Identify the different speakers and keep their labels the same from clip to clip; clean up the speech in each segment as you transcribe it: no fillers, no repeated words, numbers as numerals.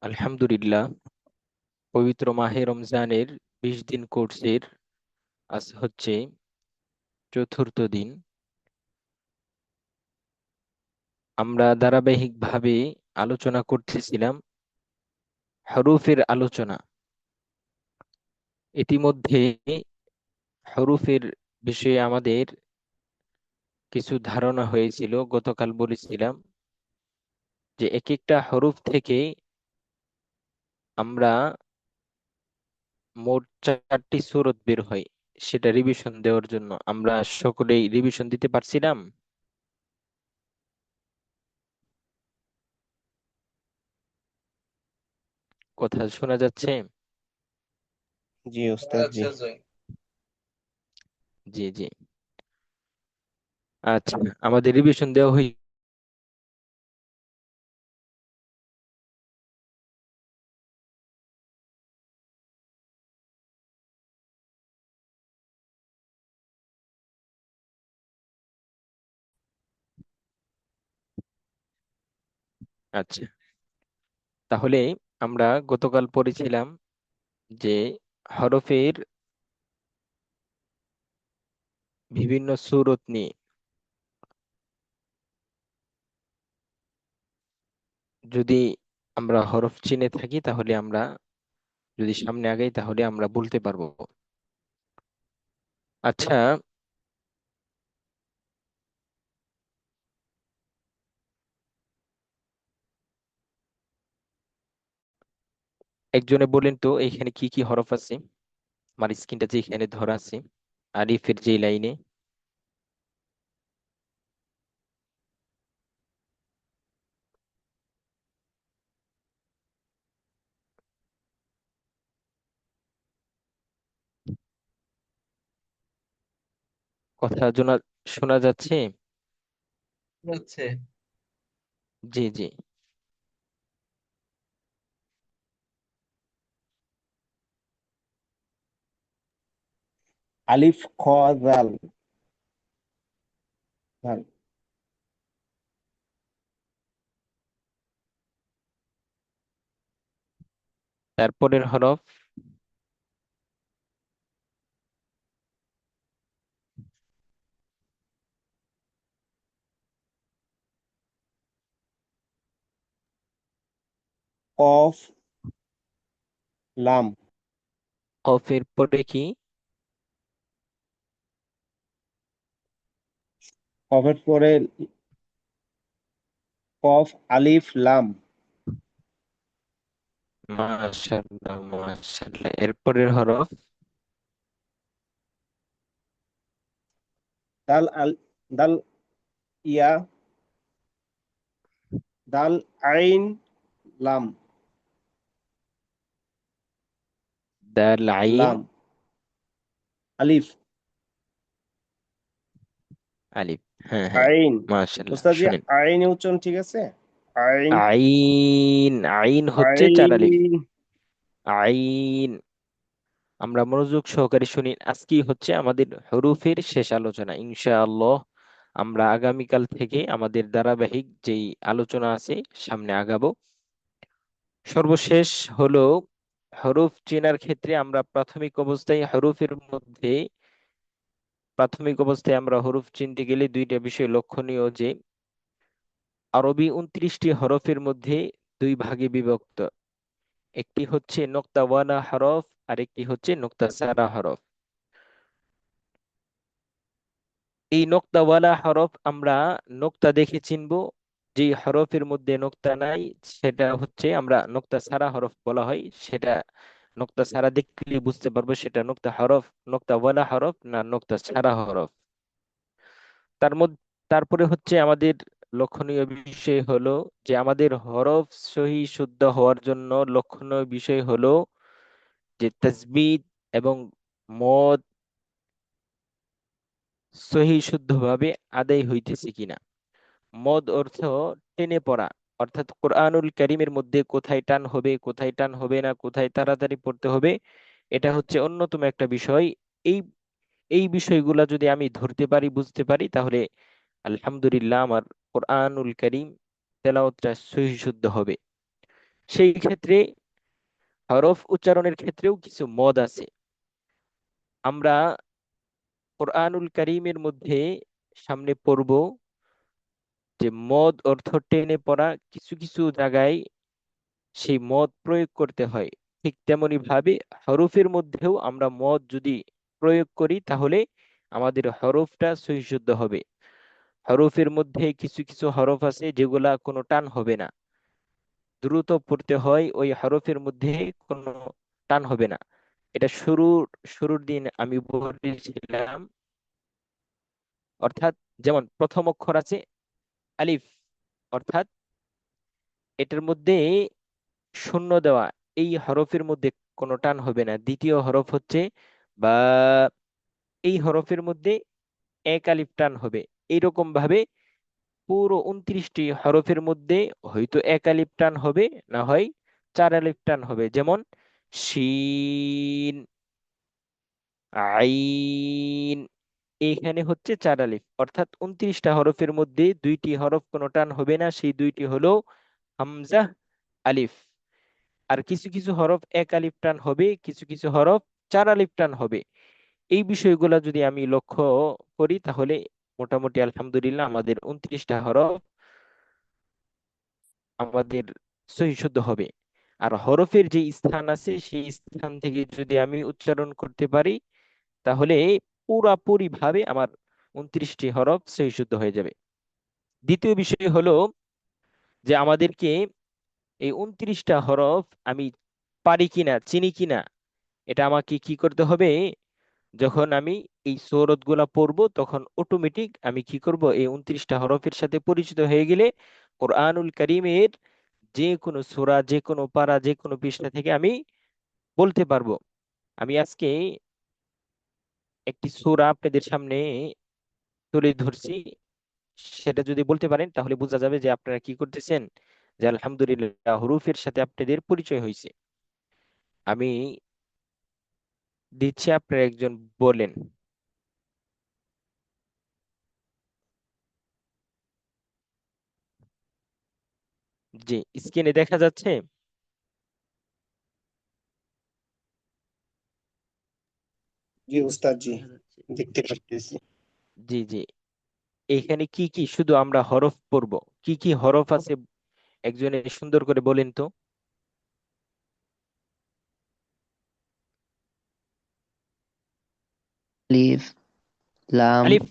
Speaker 1: আলহামদুলিল্লাহ। পবিত্র মাহে রমজানের 20 দিন কোর্সের আজ হচ্ছে চতুর্থ দিন। আমরা ধারাবাহিকভাবে আলোচনা করতেছিলাম হরফের আলোচনা। ইতিমধ্যে হরফের বিষয়ে আমাদের কিছু ধারণা হয়েছিল। গতকাল বলেছিলাম যে এক একটা হরফ থেকে আমরা মোট 4টি সূরত বের হয়। সেটা রিভিশন দেওয়ার জন্য আমরা সকলেই রিভিশন দিতে পারছিলাম। কথা শোনা যাচ্ছে?
Speaker 2: জি ওস্তাদ জি।
Speaker 1: জি জি। আচ্ছা, আমাদের রিভিশন দেওয়া হয়ে আচ্ছা, তাহলে আমরা গতকাল পড়েছিলাম যে হরফের বিভিন্ন সূরত নিয়ে। যদি আমরা হরফ চিনে থাকি তাহলে আমরা, যদি সামনে আগাই তাহলে আমরা বলতে পারবো। আচ্ছা, একজনে বলেন তো এখানে কি কি হরফ আছে? আমার স্ক্রিনটা যেখানে ধরা আছে আলিফের যে লাইনে। কথা শোনা যাচ্ছে?
Speaker 2: হচ্ছে
Speaker 1: জি জি।
Speaker 2: আলিফ খ জাল জাল।
Speaker 1: তারপরের হরফ
Speaker 2: কফ লাম।
Speaker 1: কফের পরে কি?
Speaker 2: কফের পরে কফ আলিফ লাম।
Speaker 1: মাশাআল্লাহ মাশাআল্লাহ। এরপরের হরফ
Speaker 2: দাল দাল ইয়া দাল আইন লাম।
Speaker 1: দাল আইন
Speaker 2: লাম আলিফ
Speaker 1: আলিফ। হ্যাঁ হ্যাঁ,
Speaker 2: আইন।
Speaker 1: মাশাআল্লাহ।
Speaker 2: ওস্তাদ জি,
Speaker 1: শুনেন,
Speaker 2: আইন উচ্চারণ ঠিক আছে? আইন
Speaker 1: আইন, আইন হচ্ছে চার আলিফ।
Speaker 2: আইন।
Speaker 1: আইন। আমরা মনোযোগ সহকারে শুনি। আজকেই হচ্ছে আমাদের হরুফের শেষ আলোচনা ইনশাআল্লাহ। আমরা আগামীকাল থেকে আমাদের ধারাবাহিক যেই আলোচনা আছে সামনে আগাবো। সর্বশেষ হলো হরুফ চেনার ক্ষেত্রে আমরা প্রাথমিক অবস্থায় আমরা হরুফ চিনতে গেলে দুইটা বিষয় লক্ষণীয়, যে আরবি 29টি হরফের মধ্যে দুই ভাগে বিভক্ত। একটি হচ্ছে নোক্তাওয়ালা হরফ আর একটি হচ্ছে নোক্তাসারা হরফ। এই নোক্তাওয়ালা হরফ আমরা নোক্তা দেখে চিনবো। যে হরফের মধ্যে নোক্তা নাই সেটা হচ্ছে আমরা নোক্তা সারা হরফ বলা হয়। সেটা নোক্তা সারা দেখলে বুঝতে পারবো সেটা নোক্তা হরফ, নোক্তাওয়ালা হরফ না নোক্তা সারা হরফ। তার মধ্যে তারপরে হচ্ছে আমাদের লক্ষণীয় বিষয় হলো যে আমাদের হরফ সহি শুদ্ধ হওয়ার জন্য লক্ষণীয় বিষয় হলো যে তাসবিদ এবং মদ সহি শুদ্ধভাবে আদায় হইতেছে কিনা। মদ অর্থ টেনে পড়া, অর্থাৎ কোরআনুল কারীমের মধ্যে কোথায় টান হবে কোথায় টান হবে না, কোথায় তাড়াতাড়ি পড়তে হবে, এটা হচ্ছে অন্যতম একটা বিষয়। এই এই বিষয়গুলা যদি আমি ধরতে পারি বুঝতে পারি তাহলে আলহামদুলিল্লাহ আমার কোরআনুল কারীম তেলাওয়াতটা সহি শুদ্ধ হবে। সেই ক্ষেত্রে হরফ উচ্চারণের ক্ষেত্রেও কিছু মদ আছে। আমরা কোরআনুল কারীমের মধ্যে সামনে পড়ব যে মদ অর্থ টেনে পড়া, কিছু কিছু জায়গায় সেই মদ প্রয়োগ করতে হয়। ঠিক তেমনি ভাবে হরফের মধ্যেও আমরা মদ যদি প্রয়োগ করি তাহলে আমাদের হরফটা সহিশুদ্ধ হবে। হরফের মধ্যে কিছু কিছু হরফ আছে যেগুলা কোনো টান হবে না, দ্রুত পড়তে হয়, ওই হরফের মধ্যে কোনো টান হবে না। এটা শুরুর শুরুর দিন আমি বলেছিলাম। অর্থাৎ যেমন প্রথম অক্ষর আছে আলিফ, অর্থাৎ এটার মধ্যে শূন্য দেওয়া, এই হরফের মধ্যে কোনো টান হবে না। দ্বিতীয় হরফ হচ্ছে বা, এই হরফের মধ্যে এক আলিফ টান হবে। এইরকম ভাবে পুরো 29টি হরফের মধ্যে হয়তো এক আলিফ টান হবে, না হয় চার আলিফ টান হবে। যেমন শিন, আইন, এইখানে হচ্ছে চার আলিফ। অর্থাৎ 29টা হরফের মধ্যে দুইটি হরফ কোনো টান হবে না, সেই দুইটি হলো হামজা, আলিফ। আর কিছু কিছু হরফ এক আলিফ টান হবে, কিছু কিছু হরফ চার আলিফ টান হবে। এই বিষয়গুলো যদি আমি লক্ষ্য করি তাহলে মোটামুটি আলহামদুলিল্লাহ আমাদের 29টা হরফ আমাদের সহিশুদ্ধ হবে। আর হরফের যে স্থান আছে সেই স্থান থেকে যদি আমি উচ্চারণ করতে পারি তাহলে পুরাপুরি ভাবে আমার 29টি হরফ সহিশুদ্ধ হয়ে যাবে। দ্বিতীয় বিষয় হলো যে আমাদেরকে এই 29টা হরফ আমি পারি কিনা, চিনি কিনা, এটা আমাকে কি করতে হবে? যখন আমি এই সূরত গুলা পড়বো তখন অটোমেটিক আমি কি করব, এই 29টা হরফের সাথে পরিচিত হয়ে গেলে কোরআনুল কারীমের যে কোনো সূরা, যে কোনো পারা, যে কোনো পৃষ্ঠা থেকে আমি বলতে পারবো। আমি আজকে একটি সূরা আপনাদের সামনে তুলে ধরছি, সেটা যদি বলতে পারেন তাহলে বোঝা যাবে যে আপনারা কি করতেছেন, যে আলহামদুলিল্লাহ হরুফের সাথে আপনাদের পরিচয় হয়েছে। আমি দিচ্ছি, আপনারা একজন বলেন। জি, স্ক্রিনে দেখা যাচ্ছে।
Speaker 2: জি উস্তাদ জি, দেখতে পাচ্ছি।
Speaker 1: জি জি, এইখানে কি কি শুধু আমরা হরফ পড়ব, কি কি হরফ আছে একজনে সুন্দর করে বলেন তো।
Speaker 3: আলিফ, লাম,
Speaker 1: আলিফ,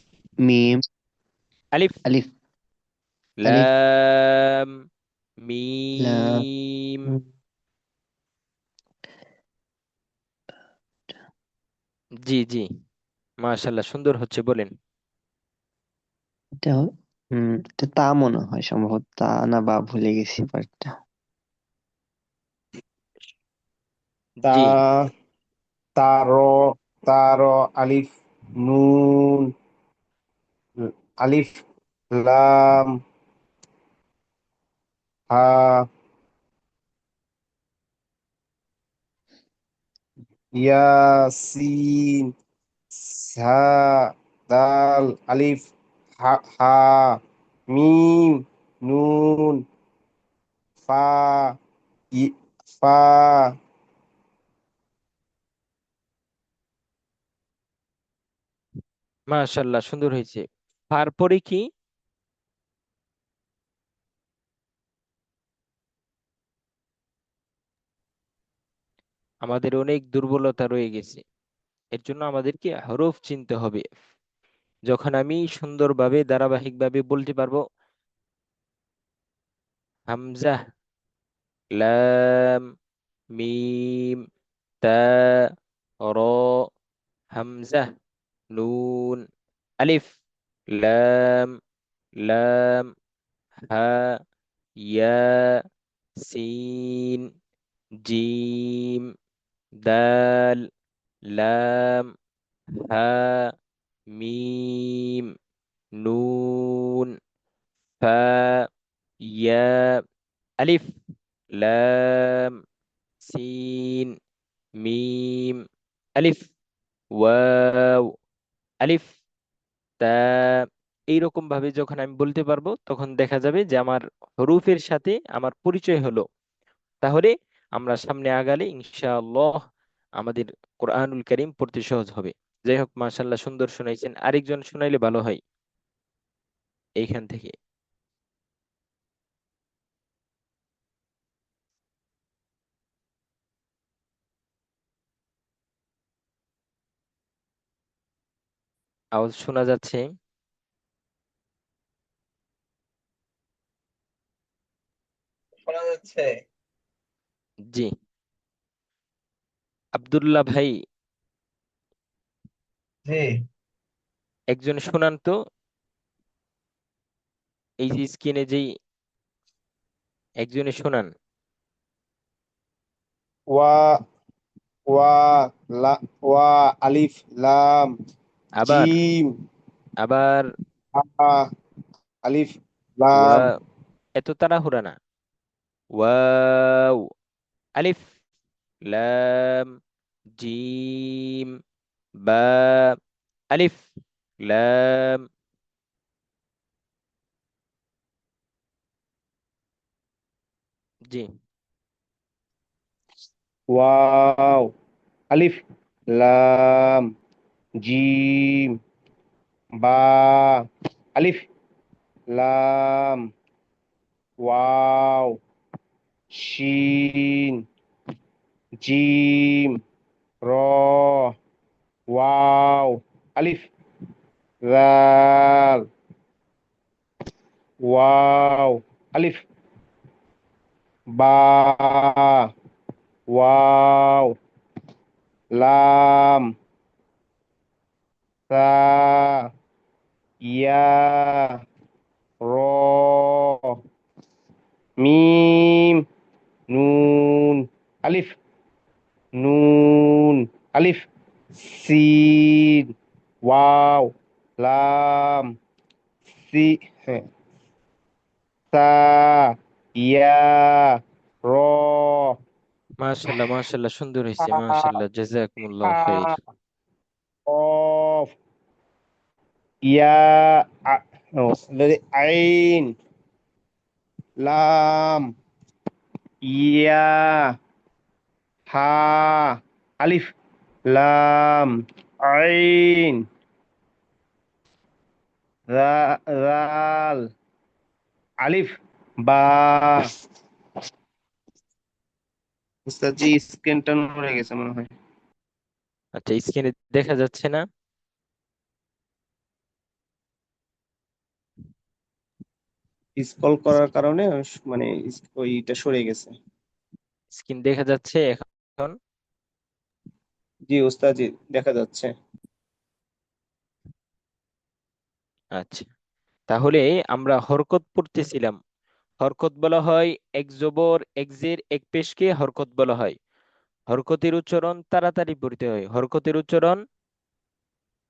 Speaker 3: মিম,
Speaker 1: আলিফ,
Speaker 3: আলিফ, আলিফ,
Speaker 1: লাম,
Speaker 3: লাম,
Speaker 1: মিম। জি জি, মাশাল্লাহ, সুন্দর হচ্ছে, বলেন।
Speaker 3: এটা এটা তা মনে হয়, সম্ভবত তা না বা ভুলে গেছি পার্টটা।
Speaker 2: তা,
Speaker 1: জি,
Speaker 2: তারো, তারো, আলিফ, নুন, আলিফ, লাম, হা, ইয়াসিন, সা, দাল, আলিফ, হা, হা, মিম, নুন, ফা, ই, ফা,
Speaker 1: মাশাল্লাহ, সুন্দর হয়েছে। তারপরে কি? আমাদের অনেক দুর্বলতা রয়ে গেছে, এর জন্য আমাদেরকে হরফ চিনতে হবে। যখন আমি সুন্দরভাবে ধারাবাহিকভাবে বলতে পারবো হামজা, লাম, মিম, তা, র, হামজা, নুন, আলিফ, লাম, লাম, হা, ইয়া, সিন, জিম, দাল, লাম, হা, মিম, নুন, ফা, ইয়া, আলিফ, লাম, সিন, মিম, আলিফ, ওয়াও, আলিফ, তা। এইরকম ভাবে যখন আমি বলতে পারবো তখন দেখা যাবে যে আমার হরুফের সাথে আমার পরিচয় হলো। তাহলে আমরা সামনে আগালে ইনশাআল্লাহ আমাদের কোরআনুল কারীম পড়তে সহজ হবে। যাই হোক, মাশাআল্লাহ, সুন্দর শুনাইছেন। আরেকজন শুনাইলে ভালো হয় এইখান থেকে। আওয়াজ শোনা যাচ্ছে?
Speaker 2: শোনা যাচ্ছে।
Speaker 1: জি। আব্দুল্লাহ ভাই,
Speaker 2: জি।
Speaker 1: একজন শোনান তো, এই যে স্ক্রিনে যেই একজনে শোনান।
Speaker 2: ওয়া ওয়া লা ওয়া আলিফ লাম
Speaker 1: আবার
Speaker 2: জিম
Speaker 1: আবার
Speaker 2: হা আলিফ লাম
Speaker 1: ওয়া, এত তাড়াহুড়া না। ওয়াও, আলিফ, লাম, জিম, বা, আলিফ, লাম। জি।
Speaker 2: ওয়াও আলিফ লাম জিম বা আলিফ লাম ওয়াও শিন জিম র ওয়াও আলিফ লাল ওয়াও আলিফ বা ওয়াও লাম সা ইয়া র মিম নুন আলিফ নুন আলিফ সিন ওয়াও লাম সি হ্যাঁ, সা ইয়া র
Speaker 1: মাশাল্লাহ, মাশাল্লাহ, সুন্দর হয়েছে,
Speaker 2: হা
Speaker 1: মাশাল্লাহ, জাযাকুমুল্লাহ খাইর।
Speaker 2: হা কফ ইয়া আইন লাম ইয়া হা আলিফ লাম আইন রাল আলিফ বা উস্তাদ জি স্ক্রিনটা নড়ে গেছে মনে হয়।
Speaker 1: আচ্ছা, স্ক্রিনে দেখা যাচ্ছে না?
Speaker 2: স্ক্রল করার কারণে মানে ওইটা সরে গেছে।
Speaker 1: স্ক্রিন দেখা যাচ্ছে এখন?
Speaker 2: জি উস্তাদ জি দেখা যাচ্ছে।
Speaker 1: আচ্ছা, তাহলে আমরা হরকত পড়তেছিলাম। হরকত বলা হয় এক জবর এক জের এক পেশকে হরকত বলা হয়। হরকতের উচ্চারণ তাড়াতাড়ি পড়তে হয়, হরকতের উচ্চারণ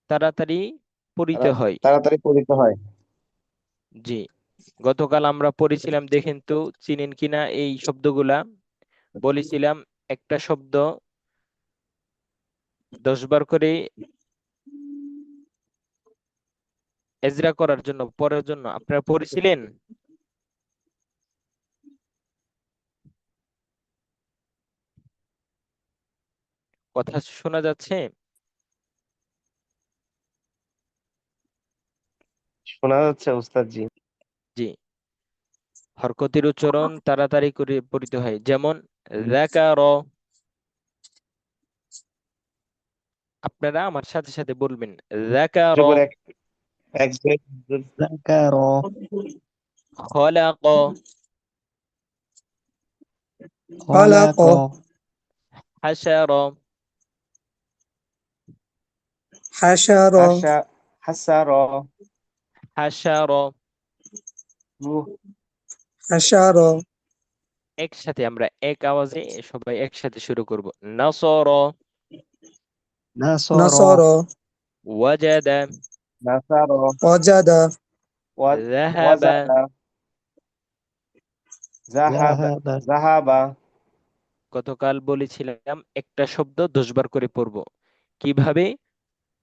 Speaker 1: তাড়াতাড়ি পড়িতে হয়।
Speaker 2: তাড়াতাড়ি পড়িতে হয়।
Speaker 1: জি। গতকাল আমরা পড়েছিলাম, দেখেন তো চিনেন কিনা এই শব্দগুলা। বলেছিলাম একটা শব্দ 10 বার করে এজরা করার জন্য, পড়ার জন্য আপনারা পড়েছিলেন। কথা শোনা যাচ্ছে?
Speaker 2: শোনা যাচ্ছে উস্তাদ জি।
Speaker 1: জি। হরকতের উচ্চারণ তাড়াতাড়ি করে পড়িতে হয়, যেমন যাকার। আপনারা আমার সাথে সাথে বলবেন, যাকার,
Speaker 2: জবর এক এক
Speaker 3: যাকার
Speaker 1: খলাক,
Speaker 3: খলাক
Speaker 1: হাসার,
Speaker 4: حشر
Speaker 2: হাসা হাসার
Speaker 1: হাসার।
Speaker 4: حشر
Speaker 1: একসাথে আমরা এক আওয়াজে সবাই একসাথে শুরু করব। নাসর,
Speaker 3: নাসর
Speaker 4: نصر
Speaker 1: ওয়াজাদা,
Speaker 2: নাসার
Speaker 4: وجد
Speaker 1: যাহাবা।
Speaker 2: ওয়াজাদা জাহাবা
Speaker 3: যাহাবা
Speaker 2: জাহাবা
Speaker 1: গতকাল বলেছিলাম একটা শব্দ 10 বার করে পড়ব। কিভাবে?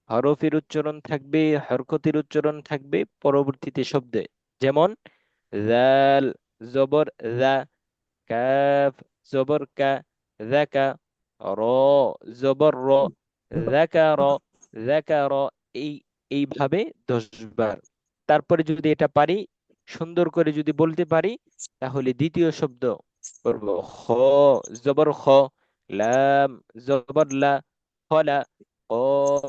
Speaker 1: হরফের উচ্চারণ থাকবে, হরকতের উচ্চারণ থাকবে পরবর্তীতে শব্দে। যেমন জাল, জবর জা, কাফ, জবর কা, যাকা, র, জবর র, যাকার, যাকার, এই এইভাবে 10 বার। তারপরে যদি এটা পারি, সুন্দর করে যদি বলতে পারি, তাহলে দ্বিতীয় শব্দ করব খ, জবর খ, লাম, জবর লা, খলা, কফ,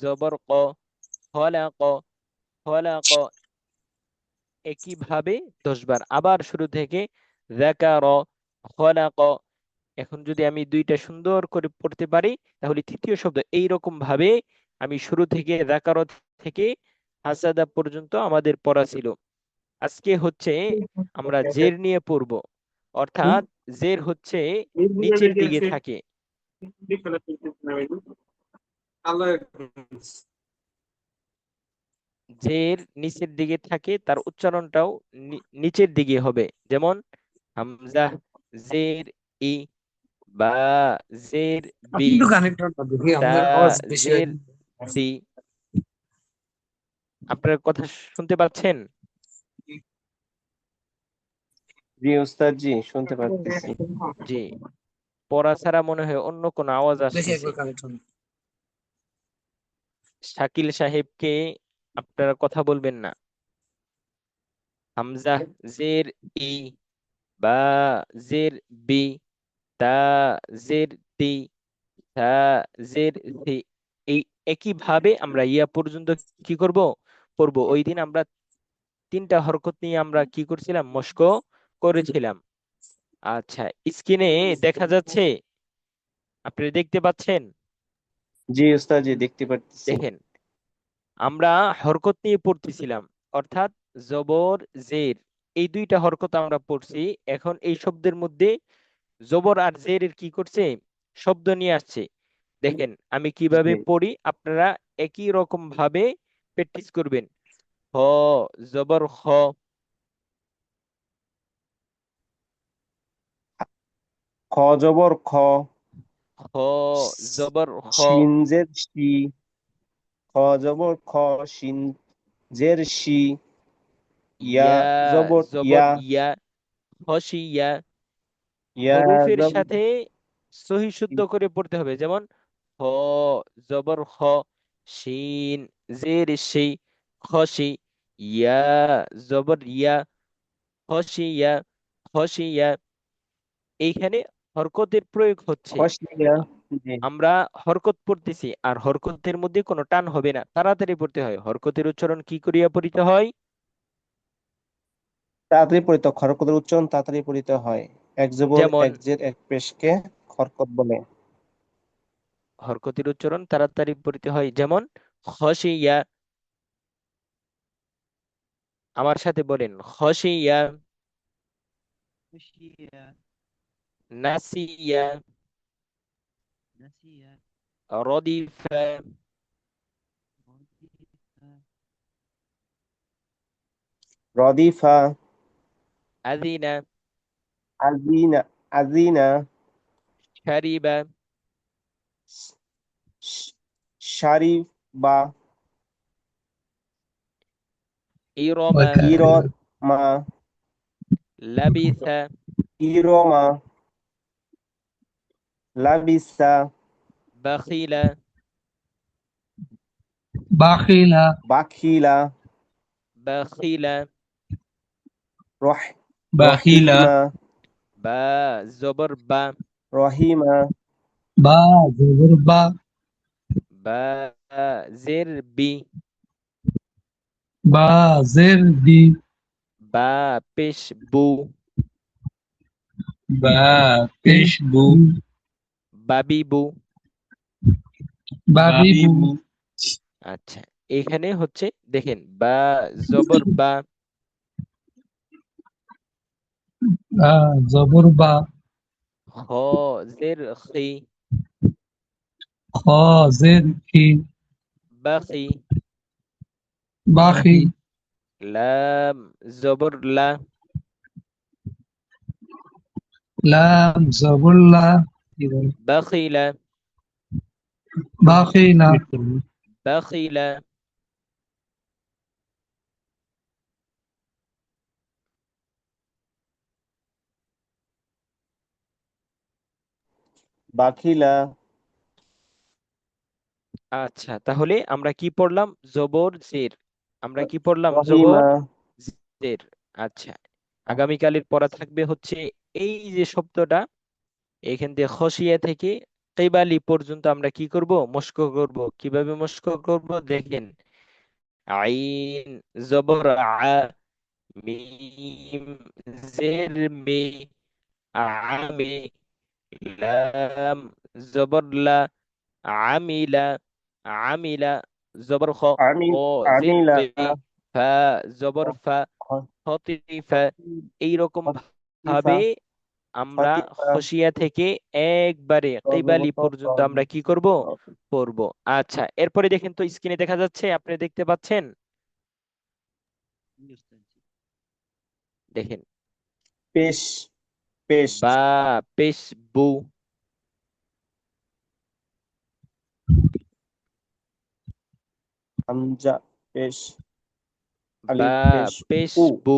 Speaker 1: জবর ক, খলাক, খলাক, একইভাবে 10 বার। আবার শুরু থেকে যাকার, খলাক। এখন যদি আমি দুইটা সুন্দর করে পড়তে পারি, তাহলে তৃতীয় শব্দ এইরকম ভাবে আমি শুরু থেকে যাকার থেকে হাসাদা পর্যন্ত আমাদের পড়া ছিল। আজকে হচ্ছে আমরা জের নিয়ে পড়ব, অর্থাৎ জের হচ্ছে নিচের দিকে থাকে। জের নিচের দিকে থাকে, তার উচ্চারণটাও নিচের দিকে হবে। যেমন হামজা, জের ই, বা, জের
Speaker 4: আপনি
Speaker 1: বি,
Speaker 4: একটু কানেক্টরটা দেখি
Speaker 1: তা,
Speaker 4: আপনার আওয়াজ বেশি হয়।
Speaker 1: জের দি। আপনার কথা শুনতে পাচ্ছেন?
Speaker 2: জি ওস্তাদ জি, শুনতে পারতেছি।
Speaker 1: জি। পড়া ছাড়া মনে হয় অন্য কোনো আওয়াজ
Speaker 4: দেখি
Speaker 1: আসতেছে।
Speaker 4: একবার কানেক্ট হন।
Speaker 1: শাকিল সাহেবকে আপনারা কথা বলবেন না। হামজা, জের ই, বা, জের বি, তা, জের দি, তা, জের দি। এই একই ভাবে আমরা ইয়া পর্যন্ত কি করব, পড়বো। ওই দিন আমরা 3টা হরকত নিয়ে আমরা কি করছিলাম, মস্ক করেছিলাম। আচ্ছা, স্ক্রিনে দেখা যাচ্ছে? আপনি দেখতে পাচ্ছেন?
Speaker 2: জি ওস্তাদ জি, দেখতে পারতেছি।
Speaker 1: দেখেন, আমরা হরকত নিয়ে পড়তেছিলাম, অর্থাৎ জবর, জের, এই 2টা হরকত আমরা পড়ছি। এখন এই শব্দের মধ্যে জবর আর জের এর কি করছে, শব্দ নিয়ে আসছে। দেখেন আমি কিভাবে
Speaker 2: জি।
Speaker 1: পড়ি, আপনারা একই রকম ভাবে প্র্যাকটিস করবেন। হ, জবর খ,
Speaker 2: খ জবর খ,
Speaker 1: খ, জবর খ,
Speaker 2: শিন জের শি, খ জবর খ, শিন জের শি, ইয়া
Speaker 1: ইয়া,
Speaker 2: জবর
Speaker 1: জবর
Speaker 2: ইয়া,
Speaker 1: ইয়া, হসিয়া।
Speaker 2: ইয়া
Speaker 1: হরফের
Speaker 2: জবর
Speaker 1: সাথে সহি শুদ্ধ করে পড়তে হবে। যেমন হ, জবর খ, শিন, জের শি, খসি, ইয়া, জবর ইয়া, খসিয়া, খসিয়া। এইখানে হরকতের প্রয়োগ হচ্ছে।
Speaker 2: খসিয়া।
Speaker 1: আ-
Speaker 2: জি।
Speaker 1: আমরা হরকত পড়তেছি, আর হরকতের মধ্যে কোনো টান হবে না, তাড়াতাড়ি পড়তে হয়। হরকতের উচ্চারণ কি করিয়া পড়িতে হয়?
Speaker 2: তাড়াতাড়ি পড়িত, খরকতের উচ্চারণ তাড়াতাড়ি পড়িতে হয়। এক জবর
Speaker 1: যেমন
Speaker 2: এক জের এক পেশকে খরকত বলে।
Speaker 1: হরকতের উচ্চারণ তাড়াতাড়ি পড়িতে হয়, যেমন খসিয়া। আমার সাথে বলেন, খসিয়া,
Speaker 3: খুশিয়া,
Speaker 1: নাসিয়া,
Speaker 3: নাসিয়া,
Speaker 1: রদিফা,
Speaker 3: মুরদিফা,
Speaker 2: রদিফা,
Speaker 1: আযিনা,
Speaker 2: আজিনা, আজিনা,
Speaker 1: শারিবা,
Speaker 2: শ- শারিবা,
Speaker 1: ইরমা,
Speaker 2: ইরমা,
Speaker 1: লাবিসা,
Speaker 2: ইরমা, লাবিসা,
Speaker 1: বাখিলা,
Speaker 5: বাখিলা,
Speaker 2: বাখিলা,
Speaker 1: বাখিলা।
Speaker 2: রহ
Speaker 5: বাখিলা,
Speaker 2: রহিমা,
Speaker 1: বা, জবর বা,
Speaker 2: রহিমা,
Speaker 5: বা জবর বা,
Speaker 1: বা, জের বি,
Speaker 5: বা জের বি,
Speaker 1: বা, পেশ বু,
Speaker 5: বা পেশ বু,
Speaker 1: বাবিবু।
Speaker 5: বাবিবু,
Speaker 1: আচ্ছা, এখানে হচ্ছে দেখেন, বা, জবর বা,
Speaker 5: বা জবর বা,
Speaker 1: খ, জের খি,
Speaker 5: খ জের খি,
Speaker 1: বাখি,
Speaker 5: বাখি,
Speaker 1: লাম, জবর লা,
Speaker 5: লাম জবর লা,
Speaker 1: বাখিলা,
Speaker 5: বাখিলা,
Speaker 1: বাখিলা।
Speaker 2: বাখিলা।
Speaker 1: আচ্ছা, তাহলে আমরা কি পড়লাম? জবর জের। আমরা কি পড়লাম? জবর
Speaker 2: রহিমা।
Speaker 1: জের। আচ্ছা, আগামীকালের পড়া থাকবে হচ্ছে এই যে শব্দটা, এখান থেকে খসিয়া থেকে কেবালি পর্যন্ত আমরা কি করব? মস্ক করব। কিভাবে মস্ক করব দেখেন। আইন জবর আ, মিম জের মে, আমে, লাম জবর লা, আমিলা, আমিলা জবর খ,
Speaker 2: আমিন।
Speaker 1: ক জের
Speaker 2: আমিলা।
Speaker 1: কি, ফা জবর ফা, খতিফা। এইরকম
Speaker 2: খতিফা।
Speaker 1: ভাবে আমরা
Speaker 2: খতিফা।
Speaker 1: খসিয়া থেকে একবারে কেবালি পর্যন্ত আমরা কি করব? পড়ব। আচ্ছা, এরপরে দেখেন তো, স্ক্রিনে দেখা যাচ্ছে, আপনি দেখতে পাচ্ছেন? দেখেন।
Speaker 2: পেশ। পেশ।
Speaker 1: বা পেশ বু,
Speaker 2: হামজা পেশ।
Speaker 1: বা
Speaker 2: আলিফ পেশ।
Speaker 1: পেশ
Speaker 2: উ।
Speaker 1: বু,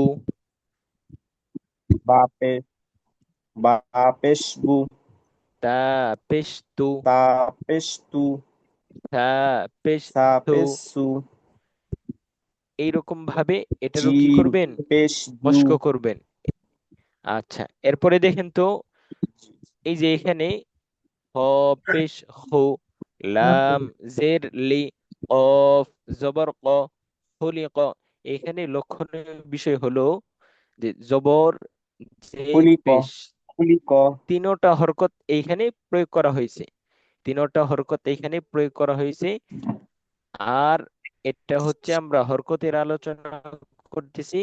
Speaker 2: বা পেশ। বা পেশ বু।
Speaker 1: তা পেশ তু,
Speaker 2: তা পেশ তু।
Speaker 1: থা পেশ
Speaker 2: সা
Speaker 1: থু।
Speaker 2: পেশ সু।
Speaker 1: এইরকম ভাবে এটারও কি
Speaker 2: জিম
Speaker 1: করবেন?
Speaker 2: পেশ জু।
Speaker 1: মস্ক করবেন। আচ্ছা, এরপরে দেখেন তো, এই যে এখানে হ পেশ হু, লাম জের লি, কফ জবর ক, হলি ক। এখানে লক্ষণীয় বিষয় হলো যে জবর জের
Speaker 2: খুলিক।
Speaker 1: পেশ,
Speaker 2: খুলিক।
Speaker 1: তিনোটা হরকত এইখানে প্রয়োগ করা হয়েছে। তিনোটা হরকত এইখানে প্রয়োগ করা হয়েছে। আর এটা হচ্ছে আমরা হরকতের আলোচনা করতেছি।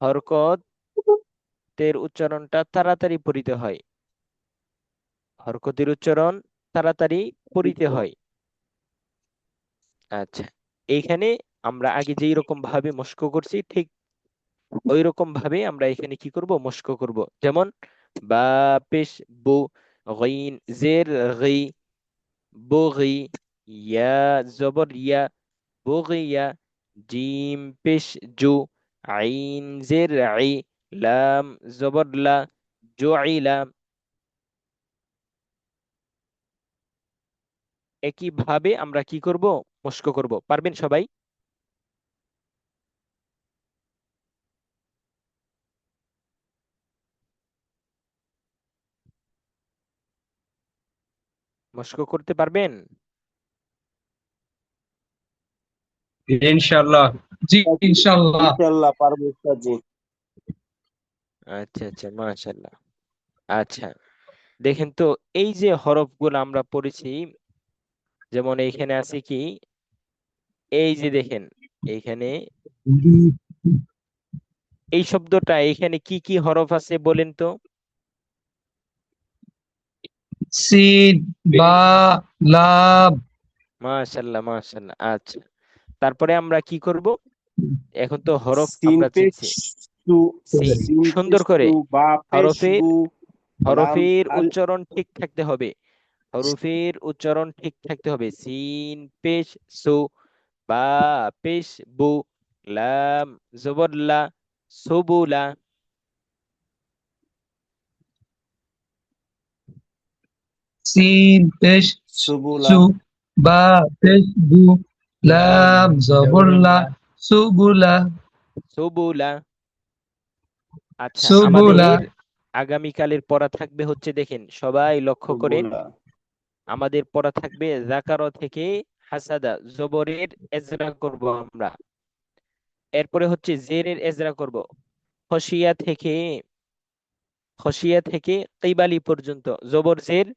Speaker 1: হরকতের উচ্চারণটা তাড়াতাড়ি পড়িতে হয়। হরকতের উচ্চারণ তাড়াতাড়ি পড়িতে হয়। আচ্ছা, এইখানে আমরা আগে যেই রকম ভাবে মস্ক করছি, ঠিক ওই রকম ভাবে আমরা এখানে কি করব? মস্ক করব। যেমন বা পেশ বু, গইন জের গি, বুগি, ইয়া জবর ইয়া, বুগিয়া, জিম পেশ জু, আইন জের আই, লাম জবর লা, জুইলা। একই ভাবে আমরা কি করব? মস্ক করব। পারবেন সবাই? মস্ক করতে পারবেন?
Speaker 5: ইনশাআল্লাহ। জি, ইনশাআল্লাহ।
Speaker 2: ইনশাল্লাহ পারবো উস্তাদজি।
Speaker 1: আচ্ছা আচ্ছা, মাশাআল্লাহ। আচ্ছা, দেখেন তো, এই যে হরফগুলো আমরা পড়েছি, যেমন এইখানে আছে কি, এই যে দেখেন এইখানে এই শব্দটা, এখানে কি কি হরফ আছে বলেন তো?
Speaker 5: সিন, বা, লাম।
Speaker 1: মাশাআল্লাহ মাশাআল্লাহ। আচ্ছা, তারপরে আমরা কি করব? এখন তো হরফ
Speaker 2: সিন
Speaker 1: আমরা
Speaker 2: পেশ
Speaker 1: চিনছি।
Speaker 2: সু।
Speaker 1: সিন,
Speaker 2: সিন পেশ
Speaker 1: সুন্দর করে।
Speaker 2: সু। বা পেশ
Speaker 1: হরফের
Speaker 2: বু। লাম
Speaker 1: হরফের
Speaker 2: আল।
Speaker 1: উচ্চারণ ঠিক থাকতে হবে। হরফের উচ্চারণ ঠিক থাকতে হবে। সিন পেশ সু, বা পেশ বু, লাম জবর লা, সুবুলা।
Speaker 5: সিন পেশ
Speaker 2: সুবুলা।
Speaker 5: সু, বা পেশ বু, লাম জবর লা, সুবুলা।
Speaker 1: সুবুলা। আচ্ছা,
Speaker 5: সুবুলা।
Speaker 1: আমাদের আগামীকালের পড়া থাকবে হচ্ছে, দেখেন সবাই লক্ষ্য করেন,
Speaker 2: সুবুলা।
Speaker 1: আমাদের পড়া থাকবে জাকারো থেকে হাসাদা, জবরের এজরা করব আমরা। এরপরে হচ্ছে জেরের এজরা করব। খসিয়া থেকে, খসিয়া থেকে কিবালি পর্যন্ত জবর জের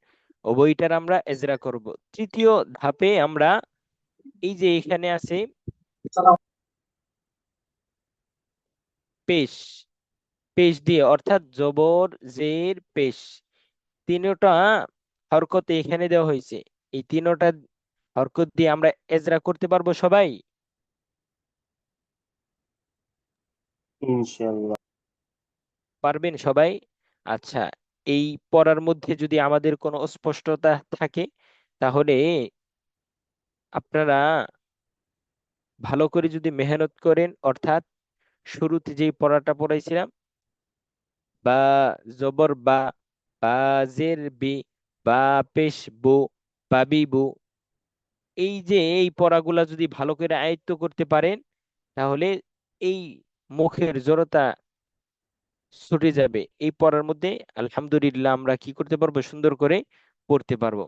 Speaker 1: উভয়টার আমরা এজরা করব। তৃতীয় ধাপে আমরা এই যে এখানে আছে পেশ, পেশ দিয়ে, অর্থাৎ জবর জের পেশ, তিনটা হরকত এখানে দেওয়া হয়েছে। এই তিনটা হরকত দিয়ে আমরা এজরা করতে পারবো সবাই?
Speaker 2: ইনশাল্লাহ।
Speaker 1: পারবেন সবাই? আচ্ছা, এই পড়ার মধ্যে যদি আমাদের কোনো অস্পষ্টতা থাকে, তাহলে আপনারা ভালো করে যদি মেহনত করেন, অর্থাৎ শুরুতে যেই পড়াটা পড়াইছিলাম, বা জবর বা, বা জের বি, বা পেশ বু, পাবিবু। এই যে এই পড়াগুলা যদি ভালো করে আয়ত্ত করতে পারেন, তাহলে এই মুখের জড়তা ছুটে যাবে। এই পড়ার মধ্যে আলহামদুলিল্লাহ আমরা কি করতে পারবো, সুন্দর করে পড়তে পারবো।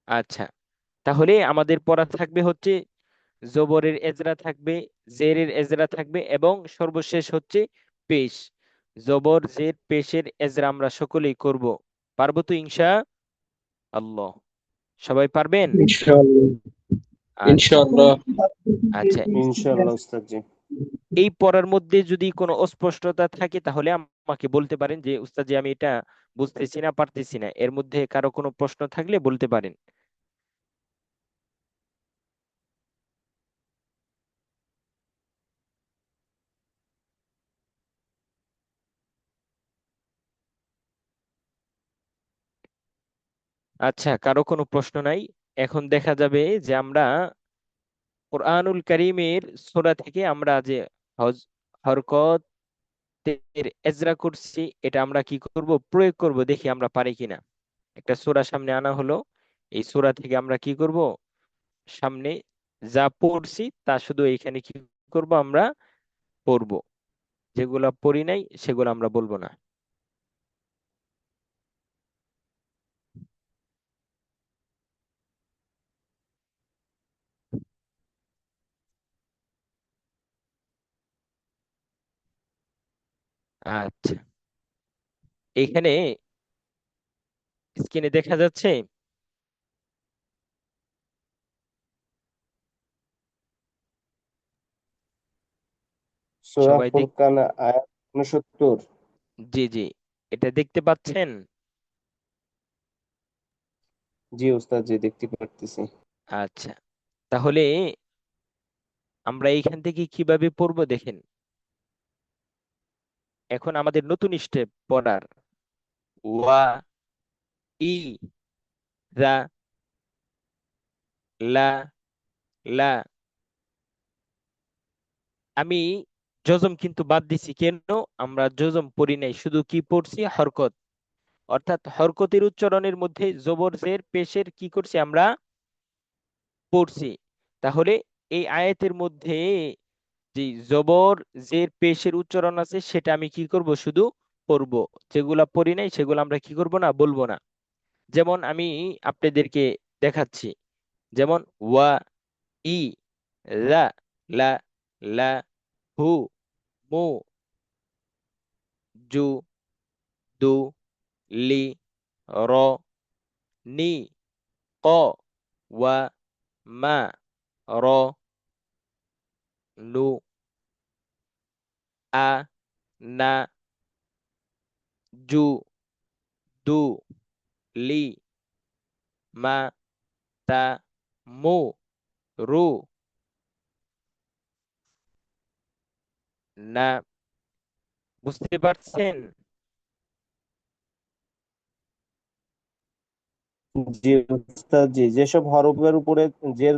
Speaker 1: আচ্ছা, তাহলে আমাদের পড়া থাকবে হচ্ছে জবরের এজরা থাকবে, জেরের এজরা থাকবে, এবং সর্বশেষ হচ্ছে পেশ। জবর জের পেশের এজরা আমরা সকলেই করব। পারবো তো ইনশা আল্লাহ? সবাই পারবেন?
Speaker 5: ইনশাআল্লাহ।
Speaker 1: আচ্ছা
Speaker 5: ইনশাআল্লাহ।
Speaker 1: আচ্ছা।
Speaker 2: ইনশাআল্লাহ উস্তাদ জি।
Speaker 1: এই পড়ার মধ্যে যদি কোনো অস্পষ্টতা থাকে তাহলে আমাকে বলতে পারেন যে উস্তাদ জি আমি এটা বুঝতেছি না, পারতেছি না। এর মধ্যে কারো কোনো প্রশ্ন থাকলে বলতে পারেন। আচ্ছা, কারো কোনো প্রশ্ন নাই? এখন দেখা যাবে যে আমরা কোরআনুল কারীমের সূরা থেকে আমরা যে হরকতের এজরা করছি, এটা আমরা কি করব, প্রয়োগ করব। দেখি আমরা পারি কিনা। একটা সূরা সামনে আনা হলো, এই সূরা থেকে আমরা কি করব, সামনে যা পড়ছি তা শুধু এখানে কি করব, আমরা পড়ব। যেগুলা পড়ি নাই সেগুলো আমরা বলবো না। আচ্ছা, এখানে স্ক্রিনে দেখা যাচ্ছে।
Speaker 2: সূরা
Speaker 1: সবাই দেখ,
Speaker 2: ফুরকান আয়াত 69।
Speaker 1: জি জি, এটা দেখতে পাচ্ছেন?
Speaker 2: জি উস্তাদ জি, দেখতে পারতেছি।
Speaker 1: আচ্ছা, তাহলে আমরা এইখান থেকে কিভাবে পড়বো দেখেন। এখন আমাদের নতুন স্টেপ পড়ার। ওয়া, ই, রা, লা, লা। আমি জজম কিন্তু বাদ দিছি কেন? আমরা জজম পড়ি নাই, শুধু কি পড়ছি, হরকত। অর্থাৎ হরকতের উচ্চারণের মধ্যে জবর জের পেশের কি করছি আমরা, পড়ছি। তাহলে এই আয়াতের মধ্যে যে জবর জের পেশের উচ্চারণ আছে সেটা আমি কি করব, শুধু পড়ব। যেগুলা পড়ি নাই সেগুলো আমরা কি করব না, বলবো না। যেমন আমি আপনাদেরকে দেখাচ্ছি। যেমন ওয়া, ই, রা, লা, লা, হু, মু, জু, দু, লি, র, নি, ক, ওয়া, মা, র, নু, আ, না, জু, দু, লি, মা, তা, মু, রু, না। বুঝতে পারছেন?
Speaker 2: জি উস্তাদ জি, যেসব হরফের উপরে যে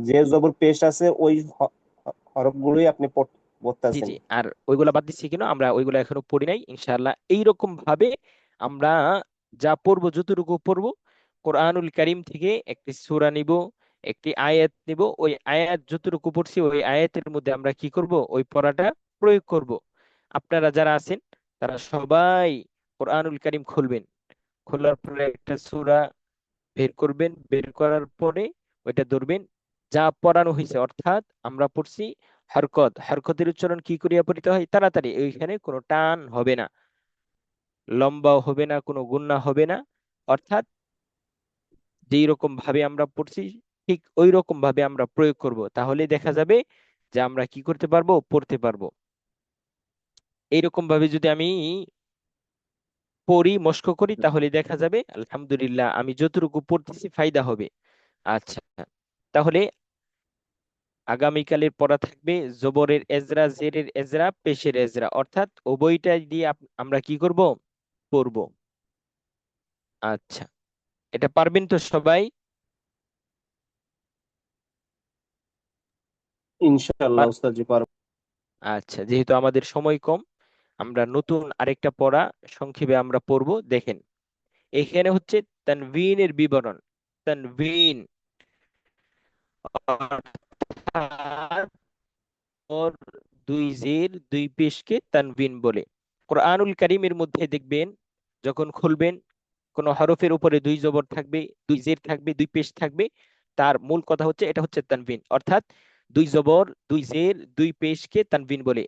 Speaker 2: যে জবর পেশ আছে ওই হরফগুলোই আপনি
Speaker 1: জি
Speaker 2: পড়তেছেন।
Speaker 1: জি, আর ওইগুলা বাদ দিচ্ছি কেন, আমরা ওইগুলা এখনো পড়ি নাই। ইনশাআল্লাহ এইরকম ভাবে আমরা যা পড়বো, যতটুকু পড়বো, কোরআনুল কারীম থেকে একটি সূরা নিব, একটি আয়াত নিব। ওই আয়াত যতটুকু পড়ছি ওই আয়াতের মধ্যে আমরা কি করব, ওই পড়াটা প্রয়োগ করব। আপনারা যারা আছেন তারা সবাই কোরআনুল কারীম খুলবেন। খোলার পরে একটা সূরা বের করবেন, বের করার পরে ওইটা ধরবেন, যা পড়ানো হয়েছে। অর্থাৎ আমরা পড়ছি হরকত, হরকতের উচ্চারণ কি করিয়া পড়িতে হয়, তাড়াতাড়ি। ওইখানে কোনো টান হবে না, লম্বাও হবে না, কোনো গুণা হবে না। অর্থাৎ যেই রকম ভাবে আমরা পড়ছি ঠিক ওই রকম ভাবে আমরা প্রয়োগ করব। তাহলে দেখা যাবে যে আমরা কি করতে পারবো, পড়তে পারবো। এইরকম ভাবে যদি আমি পড়ি, মস্ক করি, তাহলে দেখা যাবে আলহামদুলিল্লাহ আমি যতটুকু পড়তেছি ফায়দা হবে। আচ্ছা, তাহলে আগামীকালের পড়া থাকবে জবরের এজরা, জেরের এজরা, পেশের এজরা। অর্থাৎ উভয়টা দিয়ে আমরা কি করব, পড়ব। আচ্ছা, এটা পারবেন তো সবাই?
Speaker 2: ইনশাআল্লাহ
Speaker 1: পার-
Speaker 2: উস্তাদ জি, পারবো।
Speaker 1: আচ্ছা, যেহেতু আমাদের সময় কম, আমরা নতুন আরেকটা পড়া সংক্ষেপে আমরা পড়ব। দেখেন, এখানে হচ্ছে তানভিনের বিবরণ। তানভিন অর্থাৎ ওর দুই জের দুই পেশকে তানভিন বলে। কোরআনুল কারীমের মধ্যে দেখবেন, যখন খুলবেন কোন হরফের উপরে দুই জবর থাকবে, দুই জের থাকবে, দুই পেশ থাকবে, তার মূল কথা হচ্ছে এটা হচ্ছে তানভিন, অর্থাৎ দুই জবর দুই জের দুই পেশকে তানভিন বলে।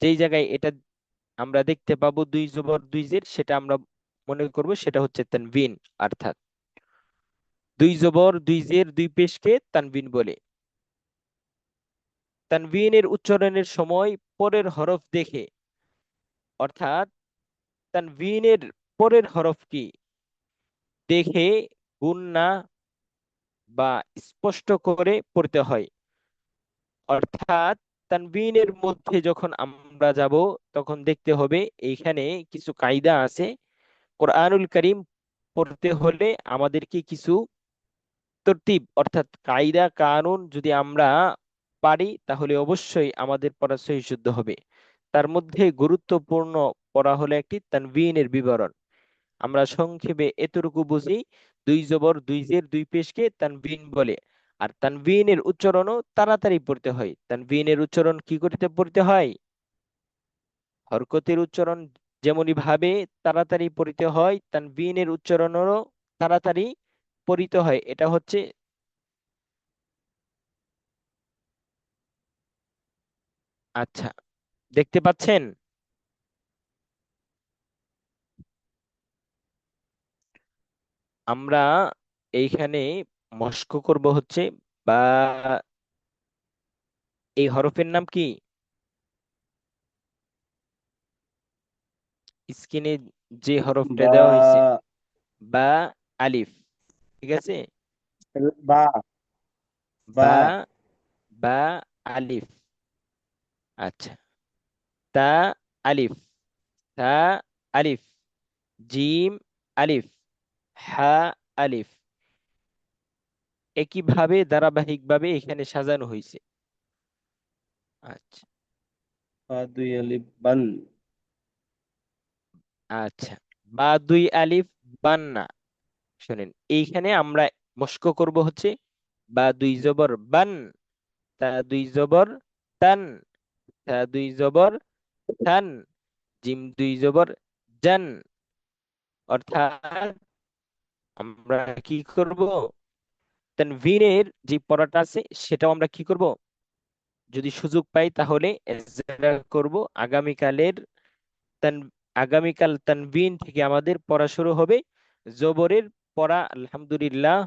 Speaker 1: যেই জায়গায় এটা আমরা দেখতে পাবো দুই জবর দুই জের, সেটা আমরা মনে করব সেটা হচ্ছে তানভিন, অর্থাৎ দুই জবর দুই জের দুই পেশকে তানভিন বলে। তানভিনের উচ্চারণের সময় পরের হরফ দেখে, অর্থাৎ তানভিনের পরের হরফ কি দেখে গুণনা বা স্পষ্ট করে পড়তে হয়। অর্থাৎ তানভিনের মধ্যে যখন আমরা যাব তখন দেখতে হবে এইখানে কিছু কায়দা আছে। কোরআনুল কারীম পড়তে হলে আমাদেরকে কিছু তরতিব অর্থাৎ কায়দা কানুন যদি আমরা পারি তাহলে অবশ্যই আমাদের পড়া সহি শুদ্ধ হবে। তার মধ্যে গুরুত্বপূর্ণ পড়া হলো একটি তানভিনের বিবরণ। আমরা সংক্ষেপে এতটুকু বুঝি, দুই জবর দুই জের দুই পেশকে তানভিন বলে। আর তানভিনের উচ্চারণও তাড়াতাড়ি পড়তে হয়। তানভিনের উচ্চারণ কি করতে পড়তে হয়? হরকতের উচ্চারণ যেমনি ভাবে তাড়াতাড়ি পড়তে হয়, তানভিনের উচ্চারণও তাড়াতাড়ি পড়িতে হয়। এটা হচ্ছে, আচ্ছা, দেখতে পাচ্ছেন? আমরা এইখানে মস্ক করব হচ্ছে বা, এই হরফের নাম কি? স্ক্রিনে যে হরফটা
Speaker 2: বা
Speaker 1: দেওয়া হয়েছে, বা, আলিফ, ঠিক আছে?
Speaker 2: বা বা
Speaker 1: বা, বা, আলিফ, আচ্ছা, তা, আলিফ, তা, আলিফ, জিম, আলিফ, হা, আলিফ, একইভাবে ধারাবাহিকভাবে এখানে সাজানো হয়েছে। আচ্ছা,
Speaker 2: বা দুই আলিফ বান।
Speaker 1: আচ্ছা, বা দুই আলিফ বান্না। শোনেন, এইখানে আমরা মস্ক করব হচ্ছে বা দুই জবর বান, তা দুই জবর তান, তা দুই জবর তান, জিম দুই জবর জান। অর্থাৎ আমরা কি করব, তানভীরের যে পড়াটা আছে সেটাও আমরা কি করব, যদি সুযোগ পাই তাহলে এজরা করব। আগামীকালের তান আগামীকাল তানভিন থেকে আমাদের পড়া শুরু হবে। জবরের পড়া আলহামদুলিল্লাহ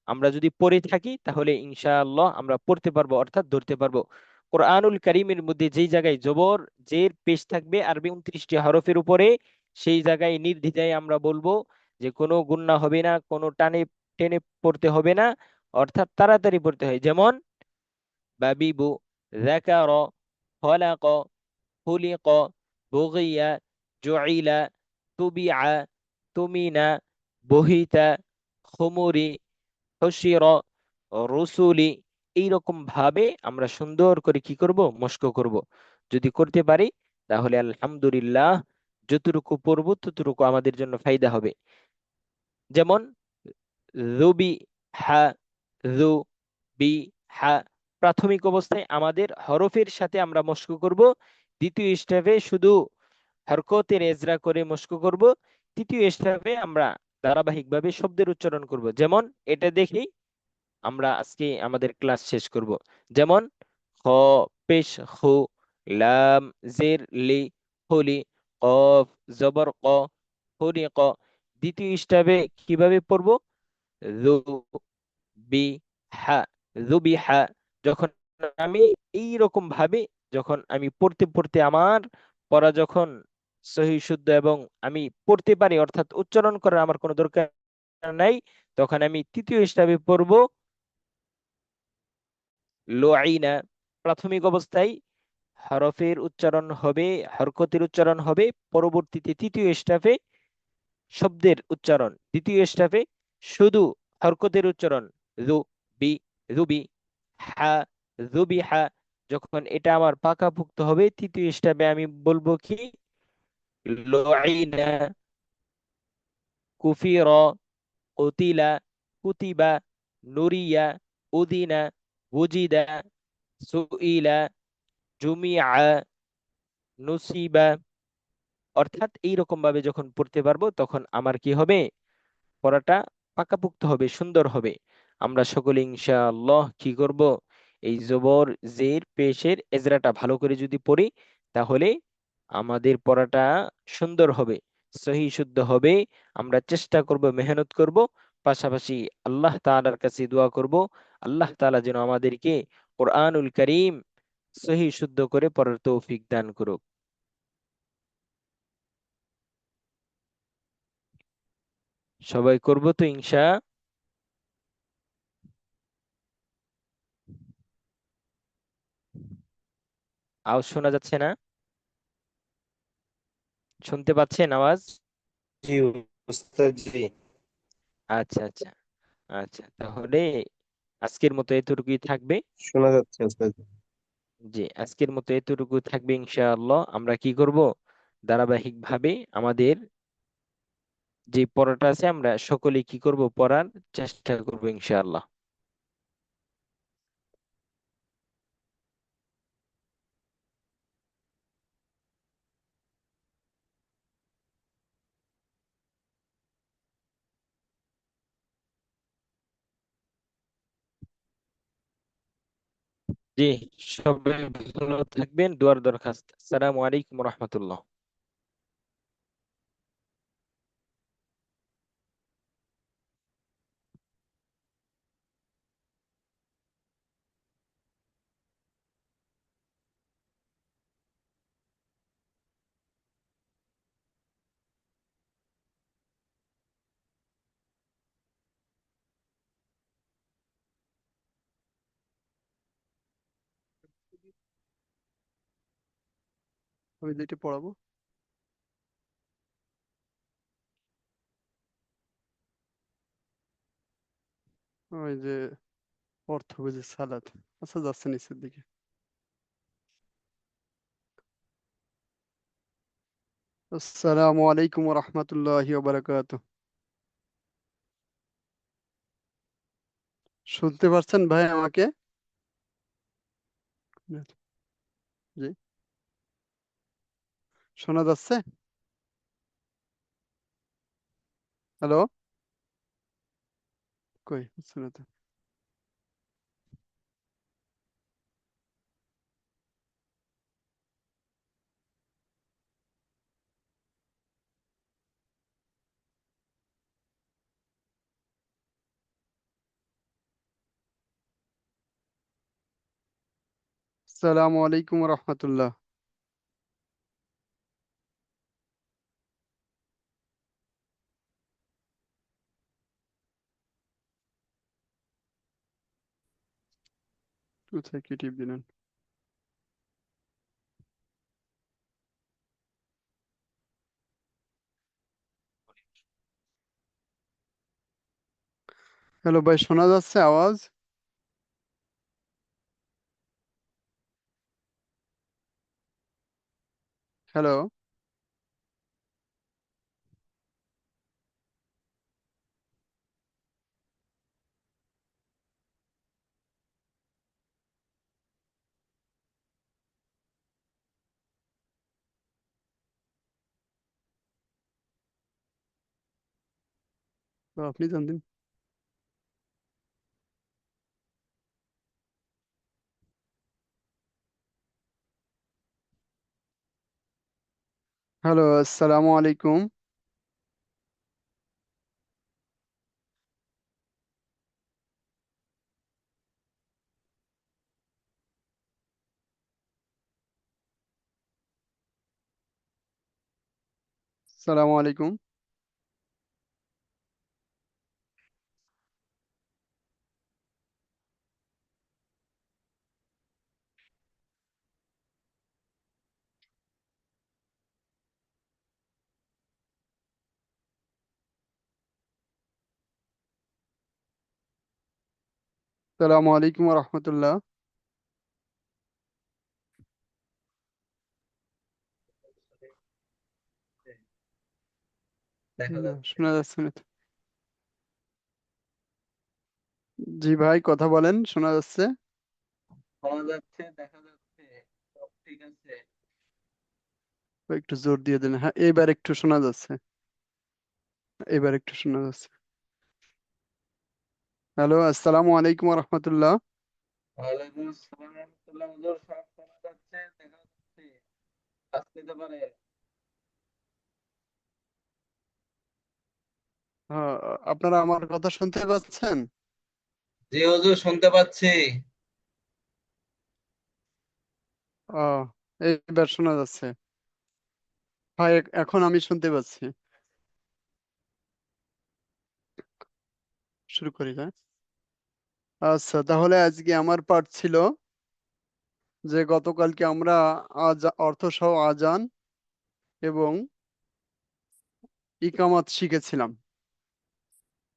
Speaker 1: আমরা যদি পড়ে থাকি তাহলে ইনশাআল্লাহ আমরা পড়তে পারবো, অর্থাৎ ধরতে পারবো। কোরআনুল কারীমের মধ্যে যেই জায়গায় জবর জের পেশ থাকবে আরবি 29টি হরফের উপরে, সেই জায়গায় নির্দ্বিধায় আমরা বলবো যে কোনো গুণনা হবে না, কোনো টানে টেনে পড়তে হবে না, অর্থাৎ তাড়াতাড়ি পড়তে হয়। যেমন বাবিবু, যাকার, খলাক, খুলিক, বুগিয়া, জুইলা, তুবিআ, তুমিনা, বহিতা, খুমুরি, হুশির, রসুলি। এইরকম ভাবে আমরা সুন্দর করে কি করব, মস্ক করব। যদি করতে পারি তাহলে আলহামদুলিল্লাহ যতটুকু পড়বো ততটুকু আমাদের জন্য ফায়দা হবে। যেমন রুবি, হা, রু, বি, হা, প্রাথমিক অবস্থায় আমাদের হরফের সাথে আমরা মস্ক করব। দ্বিতীয় স্টেপে শুধু হরকতের এজরা করে মস্ক করব। তৃতীয় স্টেপে আমরা ধারাবাহিকভাবে শব্দের উচ্চারণ করব। যেমন এটা দেখেই আমরা আজকে আমাদের ক্লাস শেষ করব। যেমন খ, পেশ খু, লাম জের লি, হলি, কফ জবর ক, হরি ক। দ্বিতীয় স্টেপে কিভাবে পড়ব, যু, বি, হা, যুবিহা। যখন আমি এই রকম ভাবে যখন আমি পড়তে পড়তে আমার পড়া যখন সহি শুদ্ধ এবং আমি পড়তে পারি, অর্থাৎ উচ্চারণ করার আমার কোনো দরকার নাই, তখন আমি তৃতীয় হিসাবে পড়ব লুআইনা। প্রাথমিক অবস্থায় হরফের উচ্চারণ হবে, হরকতের উচ্চারণ হবে, পরবর্তীতে তৃতীয় স্টেপে শব্দের উচ্চারণ, দ্বিতীয় স্টেপে শুধু হরকতের উচ্চারণ, রু, বি, রুবি, হা, রুবিহা। যখন এটা আমার পাকাপুক্ত হবে তৃতীয় স্টেপে আমি বলবো কি, লুইনা, কুফির, কুতিলা, কুতিবা, নুরিয়া, উদিনা, ওজিদা, সুইলা, জুমিআ, নুসিবা। অর্থাৎ এইরকম ভাবে যখন পড়তে পারবো তখন আমার কি হবে, পড়াটা পাকাপোক্ত হবে, সুন্দর হবে। আমরা সকলে ইনশাআল্লাহ কি করব, এই জবর জের পেশের এজরাটা ভালো করে যদি পড়ি, তাহলে আমাদের পড়াটা সুন্দর হবে, সহি শুদ্ধ হবে। আমরা চেষ্টা করব, মেহনত করব, পাশাপাশি আল্লাহ তাআলার কাছে দোয়া করব, আল্লাহ তাআলা যেন আমাদেরকে কোরআনুল করিম সহি শুদ্ধ করে পড়ার তৌফিক দান করুক। সবাই করব তো ইনশা। আওয়াজ শোনা যাচ্ছে না? শুনতে পাচ্ছেন আওয়াজ?
Speaker 2: জি উস্তাদ জি।
Speaker 1: আচ্ছা আচ্ছা। আচ্ছা তাহলে আজকের মতো এতটুকুই থাকবে।
Speaker 2: শোনা যাচ্ছে উস্তাদ।
Speaker 1: জি, আজকের মতো এতটুকু থাকবে ইনশাআল্লাহ। আমরা কি করব, ধারাবাহিকভাবে আমাদের যে পড়াটা আছে আমরা সকলে কি করব, পড়ার চেষ্টা করব ইনশাআল্লাহ। জি, সবাই ভালো থাকবেন, দুয়ার দরখাস্ত। আসসালামু আলাইকুম রহমতুল্লাহ।
Speaker 6: আমি যেটা পড়াবো, ওই যে অর্থবোধের সালাত। আচ্ছা, যাচ্ছে নিচের দিকে। আসসালামু আলাইকুম রহমতুল্লাহি ওয়া। শুনতে পারছেন ভাই আমাকে? জি, শোনা যাচ্ছে? হ্যালো, কই হচ্ছে না তো। আসসালামু আলাইকুম রহমতুল্লাহ। কোথায় কি টিপ দিলেন? হ্যালো ভাই, শোনা যাচ্ছে আওয়াজ? হ্যালো, তো আপনি জান দিন। হ্যালো, আসসালামু আলাইকুম। আসসালামু আলাইকুম। আসসালামু আলাইকুম রহমতুল্লাহ। না, শোনা যাচ্ছে না তো। জি ভাই, কথা বলেন, শোনা যাচ্ছে।
Speaker 1: শোনা যাচ্ছে, দেখা যাচ্ছে, সব ঠিক আছে।
Speaker 6: একটু জোর দিয়ে দিন। হ্যাঁ, এবার একটু শোনা যাচ্ছে। এবার একটু শোনা যাচ্ছে। হ্যালো, আসসালামু আলাইকুম রহমতুল্লাহ।
Speaker 1: ওয়ালাইকুম আসসালাম রাহমাতুল্লাহ। হুজুর, সব শোনা যাচ্ছে, দেখা যাচ্ছে, কাজ নিতে পারে।
Speaker 6: হ্যাঁ, আপনারা আমার কথা শুনতে পাচ্ছেন?
Speaker 1: জি হুজুর, শুনতে পাচ্ছি।
Speaker 6: ও, এইবার শোনা যাচ্ছে। ভাই, এখন আমি শুনতে পাচ্ছি। শুরু করি, হ্যাঁ। আচ্ছা, তাহলে আজকে আমার পাঠ ছিল যে গতকালকে আমরা অর্থ সহ আজান এবং ইকামাত শিখেছিলাম,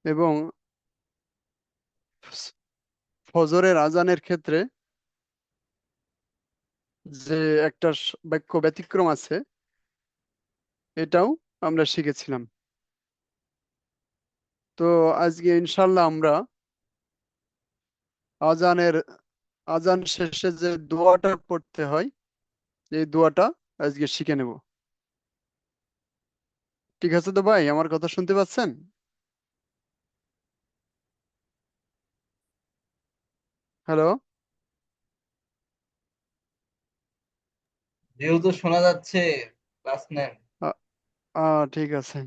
Speaker 6: এবং ফজরের আজানের ক্ষেত্রে যে একটা বাক্য ব্যতিক্রম আছে, এটাও আমরা শিখেছিলাম। তো আজকে ইনশাল্লাহ আমরা আজানের আজান শেষে যে দোয়াটা পড়তে হয়, এই দোয়াটা আজকে শিখে নেব। ঠিক আছে তো ভাই, আমার কথা শুনতে পাচ্ছেন? হ্যালো।
Speaker 1: যেহেতু শোনা যাচ্ছে, ক্লাস নেন।
Speaker 6: ঠিক আছে।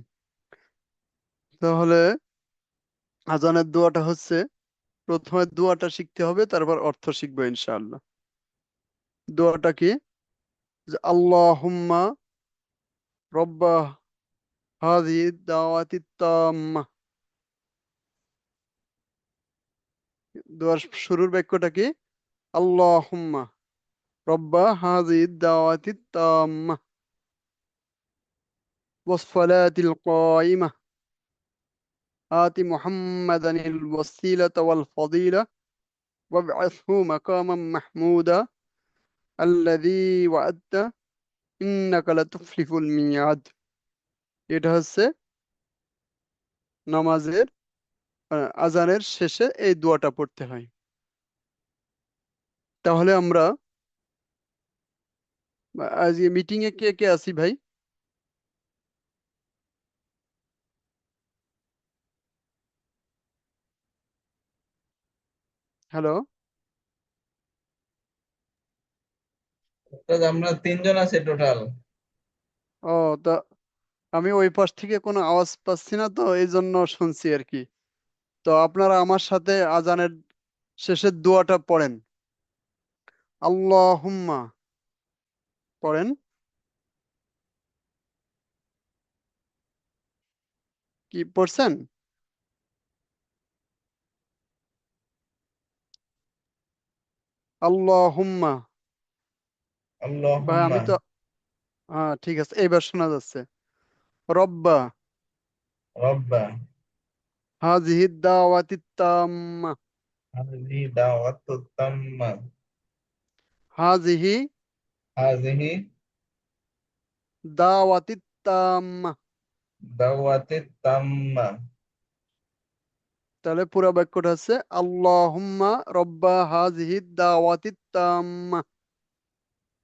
Speaker 6: তাহলে আজানের দোয়াটা হচ্ছে, প্রথমে দোয়াটা শিখতে হবে, তারপর অর্থ শিখবো ইনশাআল্লাহ। দোয়াটা কি? যে আল্লাহুম্মা রব্বা হাযিহি দাওয়াতি তাম্মা। দোয়ার শুরুর বাক্যটা কি? আল্লাহুম্মা রব্বা হাযিহি দাওয়াতি তাম্মা ওয়াসসালাতিল কায়িমা آت محمدا الوسيلة والفضيلة وابعثه مقاما محمودا الذي وعدته إنك لتخلف الميعاد। এটা হচ্ছে নামাজের আজানের শেষে এই দোয়াটা পড়তে হয়। তাহলে আমরা আজকে মিটিং এ কে কে আছি ভাই? হ্যালো।
Speaker 1: আমরা তিনজন আছি টোটাল।
Speaker 6: ও, তা আমি ওই পাশ থেকে কোনো আওয়াজ পাচ্ছি না, তো এই জন্য শুনছি আর কি। তো আপনারা আমার সাথে আজানের শেষের দোয়াটা পড়েন। আল্লাহুম্মা পড়েন। কি পড়ছেন? আল্লাহুম্মা। ভাই
Speaker 1: আল্লাহুম্মা
Speaker 6: আমি তো, হ্যাঁ ঠিক আছে, এইবার শোনা যাচ্ছে। রব্বা
Speaker 1: রব্বা
Speaker 6: হাযিহি দাওয়াতি তাম্মা।
Speaker 1: হাযিহি দাওয়াতুত তাম্মা
Speaker 6: হাযিহি
Speaker 1: হাযিহি
Speaker 6: দাওয়াতি তাম্মা।
Speaker 1: দাওয়াতুত তাম্মা।
Speaker 6: তাহলে পুরো বাক্যটা হচ্ছে আল্লাহুম্মা রব্বা হাযিহি দাওয়াতি তাম্মা।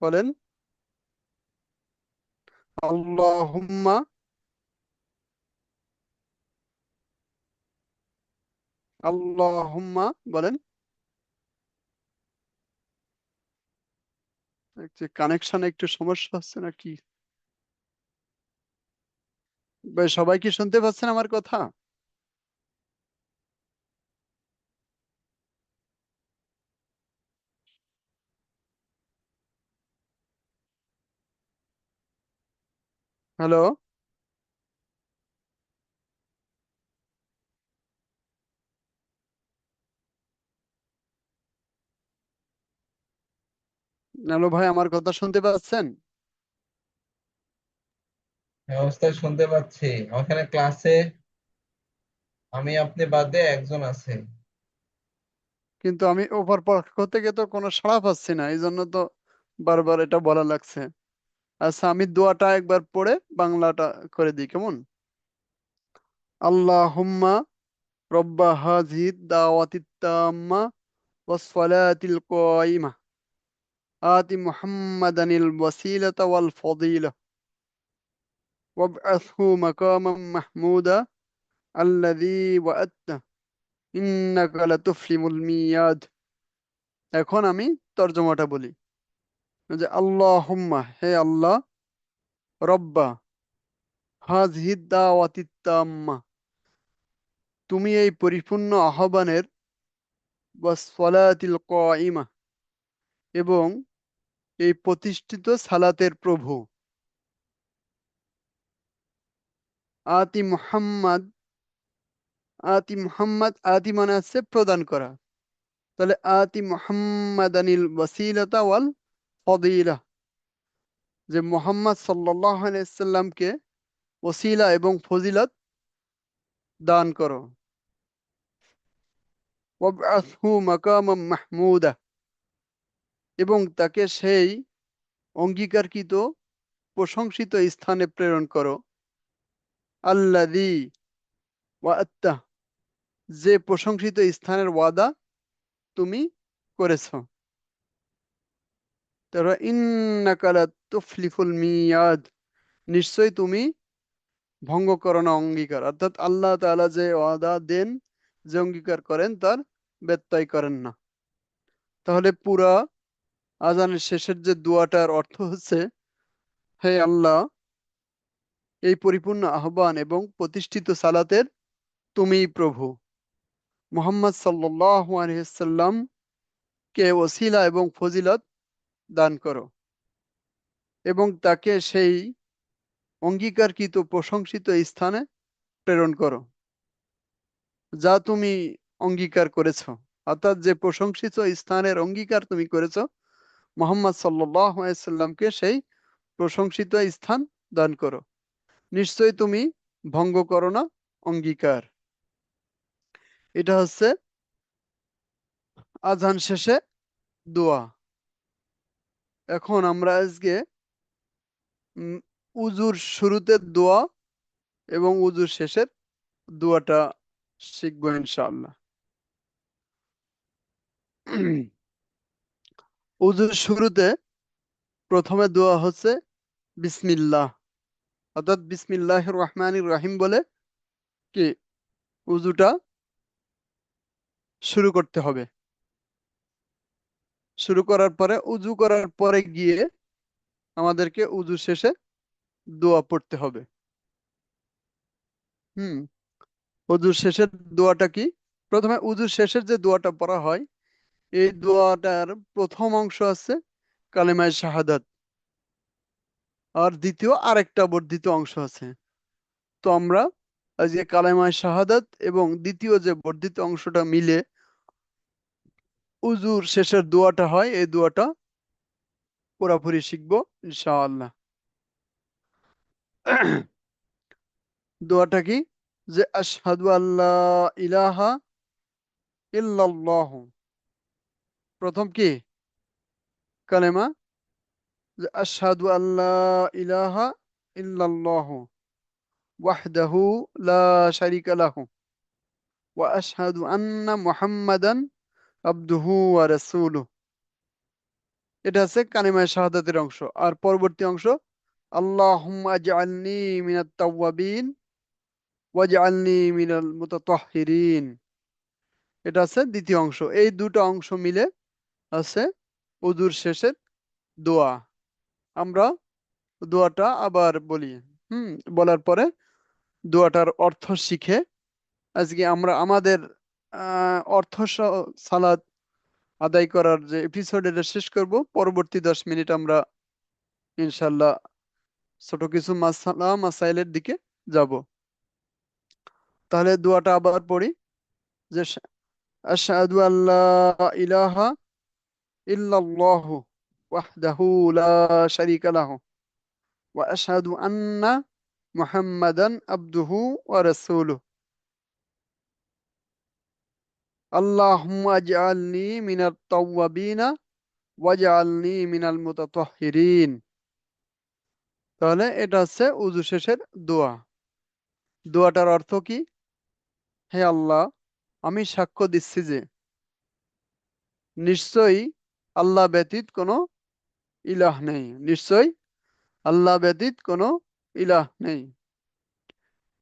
Speaker 6: বলেন। আল্লাহুম্মা আল্লাহুম্মা বলেন। কানেকশনে একটু সমস্যা হচ্ছে নাকি ভাই? সবাই কি শুনতে পাচ্ছেন আমার কথা? হ্যালো। হ্যালো ভাই, আমার কথা শুনতে পাচ্ছেন?
Speaker 1: অবস্থায় শুনতে পাচ্ছি। ওখানে ক্লাসে আমি আপনি বাদে একজন আছে।
Speaker 6: কিন্তু আমি ওপর পক্ষ থেকে তো কোনো সাড়া পাচ্ছি না, এই জন্য তো বারবার এটা বলা লাগছে। আচ্ছা, আমি দোয়াটা একবার পড়ে বাংলাটা করে দিই, কেমন? আল্লাহুম্মা রব্বা হাযিহিদ দাওয়াতিত তাম্মা ওয়াস সালাতিল কায়িমা আতি মুহাম্মাদানিল ওয়াসিলাতা ওয়াল ফাদিলা ওয়াবআথহু মাকামান মাহমুদা আল্লাযী ওয়া'আদতা ইন্নাকা লাতুফলিমুল মিয়াদ। এখন আমি তর্জমাটা বলি যে আল্লাহুম্মা, হে আল্লাহ, রব্বা হাযিহিদ দাওয়াতিত তাম্মা, তুমি এই পরিপূর্ণ আহ্বানের, ওয়াস সালাতিল কায়িমা, এবং এই প্রতিষ্ঠিত সালাতের প্রভু, আতি মুহাম্মদ, আতি মানে আছে প্রদান করা, তাহলে আতি মুহাম্মাদানিল ওয়াসিলাতা ওয়াল ফাদিলা, যে মুহাম্মদ সাল্লাল্লাহু আলাইহি সাল্লামকে ওসিলা এবং ফজিলত দান করো। ওয়াবআথহু মাকামান মাহমুদা, এবং তাকে সেই অঙ্গীকারকৃত প্রশংসিত স্থানে প্রেরণ করো। আল্লাযী ওয়া'আদতা, যে প্রশংসিত স্থানের ওয়াদা তুমি করেছ। তারপর ইন্নাকা লাতুফলিহুল মিয়াদ, নিশ্চয় তুমি ভঙ্গ করো না অঙ্গীকার, অর্থাৎ আল্লাহ তাআলা যে ওয়াদা দেন, যে অঙ্গীকার করেন, তার ব্যত্যয় করেন না। তাহলে পুরা আজানের শেষের যে দোয়াটার অর্থ হচ্ছে, হে আল্লাহ, এই পরিপূর্ণ আহ্বান এবং প্রতিষ্ঠিত সালাতের তুমিই প্রভু। মুহাম্মদ সাল্লাল্লাহু আলাইহি সাল্লাম কে ওসিলা এবং ফজিলত দান করো, এবং তাকে সেই অঙ্গীকারকৃত প্রশংসিত স্থানে প্রেরণ করো যা তুমি অঙ্গীকার করেছ, অর্থাৎ যে প্রশংসিত স্থানের অঙ্গীকার তুমি করেছ, মুহাম্মদ সাল্লাল্লাহু আলাইহি সাল্লামকে সেই প্রশংসিত স্থান দান করো। নিশ্চয় তুমি ভঙ্গ করো না অঙ্গীকার। এটা হচ্ছে আজান শেষে দোয়া। এখন আমরা আজকে উজুর শুরুতে দোয়া এবং উজুর শেষের দোয়াটা শিখবো ইনশাআল্লাহ। উজুর শুরুতে প্রথমে দোয়া হচ্ছে বিসমিল্লাহ, অর্থাৎ বিসমিল্লাহির রহমানির রহিম বলে কি উজুটা শুরু করতে হবে। শুরু করার পরে, উজু করার পরে গিয়ে আমাদেরকে উজু শেষে দোয়া পড়তে হবে। হুম উজুর শেষের দোয়াটা কি? প্রথমে উজুর শেষের যে দোয়াটা পড়া হয়, এই দোয়াটার প্রথম অংশ আছে কালেমায়ে শাহাদাত, আর দ্বিতীয় আরেকটা বর্ধিত অংশ আছে। তো আমরা আজকে কালেমায়ে শাহাদাত এবং দ্বিতীয় যে বর্ধিত অংশটা মিলে উজুর শেষের দোয়াটা হয়, এই দোয়াটা পুরোপুরি শিখবো ইনশাআল্লাহ। দোয়াটা কি? যে আশহাদু আল্লা ইলাহা ইল্লাল্লাহু, প্রথম কি কালেমা, যে আশহাদু আল্লা ইলাহা ইল্লাল্লাহু ওয়াহদাহু লা শারীকা লাহু ওয়া আশহাদু আন্না মুহাম্মাদান আবদুহু ওয়া রাসূলুহু। এটা হচ্ছে কালিমায়ে শাহাদাতের অংশ। আর পরবর্তী অংশ, আল্লাহুম্মা আজআলনি মিনাত তাওয়াবিন ওয়াজআলনি মিনাল মুতাতাহহিরিন, এটা আছে দ্বিতীয় অংশ। এই দুটো অংশ মিলে আছে উজুর শেষের দোয়া। আমরা দোয়াটা আবার বলি। হুম বলার পরে দোয়াটার অর্থ শিখে আজকে আমরা আমাদের অর্থ সালাত আদায় করার যে এপিসোড, এটা শেষ করব। পরবর্তী 10 মিনিট আমরা ইনশাল্লাহ ছোট কিছু মাসালা মাসাইলের দিকে যাব। তাহলে দোয়াটা আবার পড়ি, যে আশহাদু আল্লা ইলাহা ইল্লাল্লাহু ওয়াহদাহু লা শারীকা লাহু ওয়া আশহাদু আন্না মুহাম্মাদান আবদুহু ওয়া রাসূলুহু আল্লাহুম্মা আজআলনি মিনাত তাওয়াবিনা ওয়াজআলনি মিনাল মুতাতাহহিরিন। তাহলে এটা হচ্ছে উযু শেষের দোয়া। দোয়াটার অর্থ কি? হে আল্লাহ, আমি সাক্ষ্য দিচ্ছি যে নিশ্চয়ই আল্লাহ ব্যতীত কোনো ইলাহ নেই। নিশ্চয়ই আল্লাহ ব্যতীত কোনো ইলাহ নেই।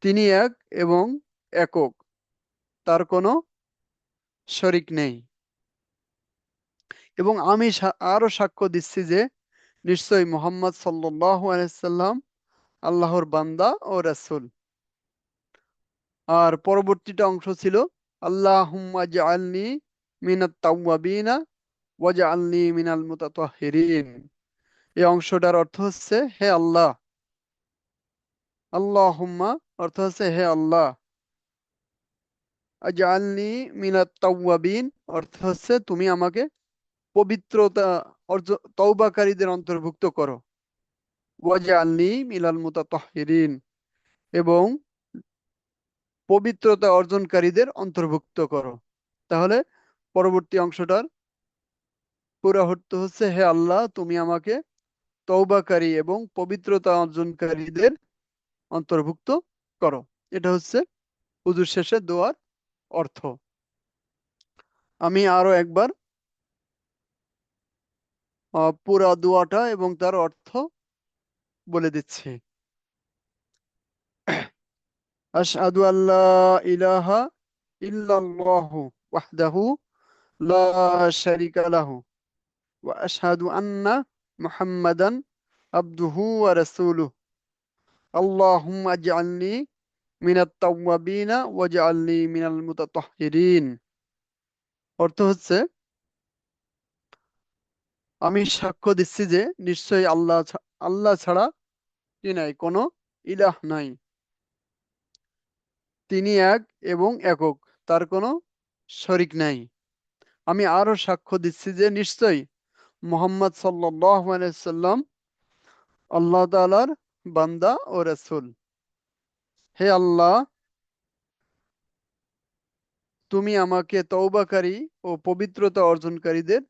Speaker 6: তিনি এক এবং একক, তার কোনো শরিক নেই। এবং আমি আরো সাক্ষ্য দিচ্ছি যে নিশ্চয়ই মুহাম্মদ সাল্লাল্লাহু আলাইহি সাল্লাম আল্লাহর বান্দা ও রাসূল। আর পরবর্তীটা অংশ ছিল আল্লাহুম্মা জাআলনি মিনাত তাওয়াবিনা ওয়াজআলনি মিনাল মুতাতাহহিরিন। এই অংশটার অর্থ হচ্ছে হে আল্লাহ, আল্লাহুম্মা অর্থ হচ্ছে হে আল্লাহ, আজআলনি মিনাত তাওয়াবিন অর্থ হচ্ছে তুমি আমাকে পবিত্রতা তওবাকারীদের অন্তর্ভুক্ত করো। ওয়াজআলনি মিনাল মুতাতাহহিরিন এবং পবিত্রতা অর্জনকারীদের অন্তর্ভুক্ত করো। তাহলে পরবর্তী অংশটার পুরো অর্থ হচ্ছে হে আল্লাহ, তুমি আমাকে তওবাকারী এবং পবিত্রতা অর্জনকারীদের অন্তর্ভুক্ত করো। এটা হচ্ছে হুজুর শেষে দোয়ার অর্থ। আমি আরো একবার পুরা দোয়াটা এবং তার অর্থ বলে দিচ্ছি। আশহাদু আল্লা ইলাহা ইল্লাল্লাহু ওয়াহদাহু লা শারীকা লাহু ওয়া আশহাদু আন্না মুহাম্মাদান আবদুহু ওয়া রাসূলুহু। আল্লাহুম্মা আজআলনি মিনাত তাওয়াবিনা ওয়াজআলনি মিনাল মুতাতাহহিরিন। অর্থ হচ্ছে আমি সাক্ষ্য দিচ্ছি যে নিশ্চয়ই আল্লাহ ছাড়া কি নাই, কোনো ইলাহ নাই। তিনি এক এবং একক, তার কোনো শরিক নাই। আমি আরো সাক্ষ্য দিচ্ছি যে নিশ্চয়ই মুহাম্মদ সাল্লাল্লাহু আলাইহি সাল্লাম আল্লাহ তাআলার বান্দা ও রাসূল। হে আল্লাহ, তুমি আমাকে তওবাকারী ও পবিত্রতা অর্জনকারীদের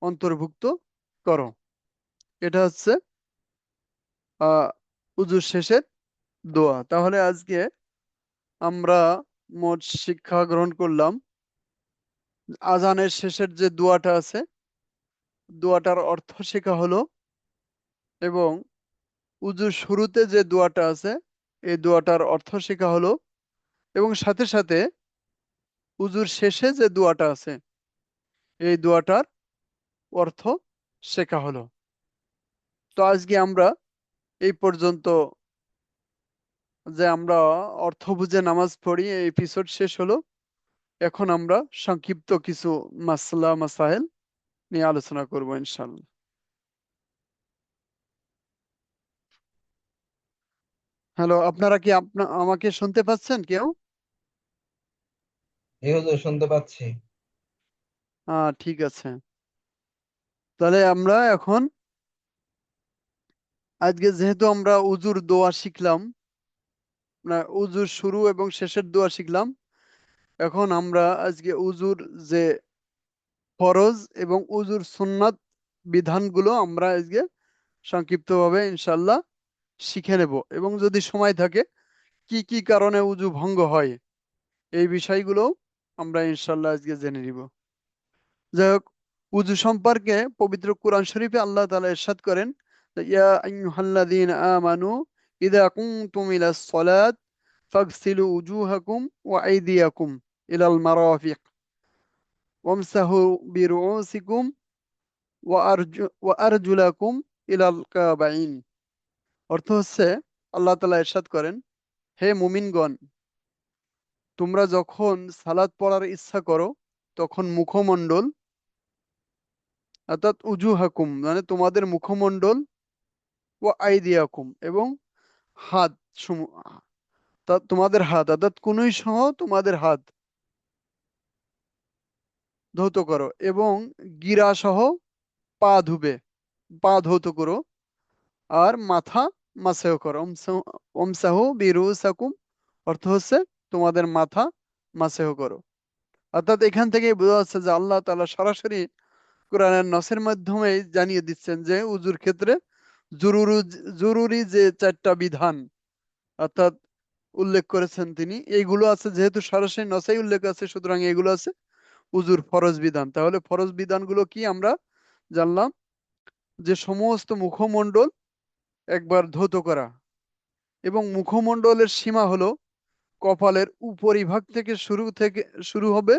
Speaker 6: অন্তর্ভুক্ত করো। এটা হচ্ছে আহ উজুর শেষের দোয়া। তাহলে আজকে আমরা মোট শিক্ষা গ্রহণ করলাম আজানের শেষের যে দোয়াটা আছে, দোয়াটার অর্থ শেখা হলো, এবং উজুর শুরুতে যে দোয়াটা আছে এই দোয়াটার অর্থ শেখা হলো, এবং সাথে সাথে উজুর শেষে যে দোয়াটা আছে এই দোয়াটার অর্থ শেখা হলো। তো আজকে আমরা এই পর্যন্ত, যে আমরা অর্থ বুঝে নামাজ পড়ি, এই এপিসোড শেষ হলো। এখন আমরা সংক্ষিপ্ত কিছু মাসলা মাসাইল নিয়ে আলোচনা করব ইনশাআল্লাহ। হ্যালো, আপনারা কি আমাকে শুনতে পাচ্ছেন কেউ?
Speaker 7: জি হুজুর, শুনতে পাচ্ছি।
Speaker 6: ঠিক আছে। তাহলে আমরা এখন আজকে যেহেতু আমরা উজুর দোয়া শিখলাম, উজুর শুরু এবং শেষের দোয়া শিখলাম, এখন আমরা আজকে উজুর যে ফরজ এবং উজুর সুন্নাত বিধানগুলো আমরা আজকে সংক্ষিপ্তভাবে ইনশাল্লাহ শিখে নেব, এবং যদি সময় থাকে কি কি কারণে উজু ভঙ্গ হয় এই বিষয়গুলো আমরা ইনশাল্লাহ আজকে জেনে নিব। যাই হোক, উজু সম্পর্কে পবিত্র কোরআন শরীফে আল্লাহ তাআলা ইরশাদ করেন, ইয়া আইয়ুহাল্লাযীনা আমানু ইযা কুমতুম ইলাস সালাত ফাগসিলু উজুহাকুম ওয়া আইদিয়াকুম ইলাল মারাফিক ওয়ামসাহু বিরুউসিকুম ওয়া আরজুলাকুম ইলাল কাবাইন। অর্থ হচ্ছে আল্লাহ তাআলা ইরশাদ করেন, হে মুমিনগণ, তোমরা যখন সালাত পড়ার ইচ্ছা করো তখন মুখমণ্ডল, অর্থাৎ উজুহাকুম মানে তোমাদের মুখমণ্ডল, ও আইদিয়াকুম এবং হাত তোমাদের হাত অর্থাৎ কনুই সহ তোমাদের হাত ধৌত করো, এবং গিরা সহ পা ধৌত করো, আর মাথা মাসেও করো। ওমসাহু বিরুসাকুম অর্থ হচ্ছে তোমাদের মাথা মাসেহ করো। অর্থাৎ এখান থেকে বোঝা যাচ্ছে যে আল্লাহ তাআলা সরাসরি কোরআনের নসের মাধ্যমে জানিয়ে দিচ্ছেন যে উজুর ক্ষেত্রে জরুরি জরুরি যে চারটা বিধান, অর্থাৎ উল্লেখ করেছেন তিনি। এইগুলো আছে, যেহেতু সরাসরি নসাই উল্লেখ আছে, সুতরাং এগুলো আছে উজুর ফরজ বিধান। তাহলে ফরজ বিধানগুলো কি আমরা জানলাম, যে সমস্ত মুখমণ্ডল একবার ধৌত করা, এবং মুখমণ্ডলের সীমা হলো কপালের উপরিভাগ থেকে শুরু হবে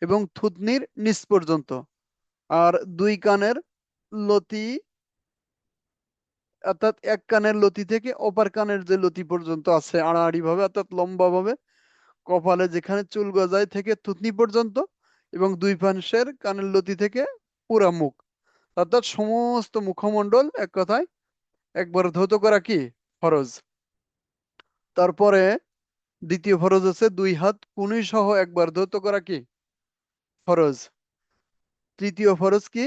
Speaker 6: এবং থুতনির নিচ পর্যন্ত। আর দুই কানের লতি, অর্থাৎ এক কানের লতি থেকে অপর কানের যে লতি পর্যন্ত আছে আড়াআড়ি ভাবে, অর্থাৎ লম্বা ভাবে, কপালে যেখানে চুল গজায় থেকে থুতনি পর্যন্ত, এবং দুই পাশের কানের লতি থেকে পুরা মুখ, অর্থাৎ সমস্ত মুখমণ্ডল এক কথায় একবার ধৌত করা কি ফরজ। তারপরে দ্বিতীয় ফরজ আছে দুই হাত কুনুই সহ একবার ধৌত করা কি ফরজ। তৃতীয় ফরজ কি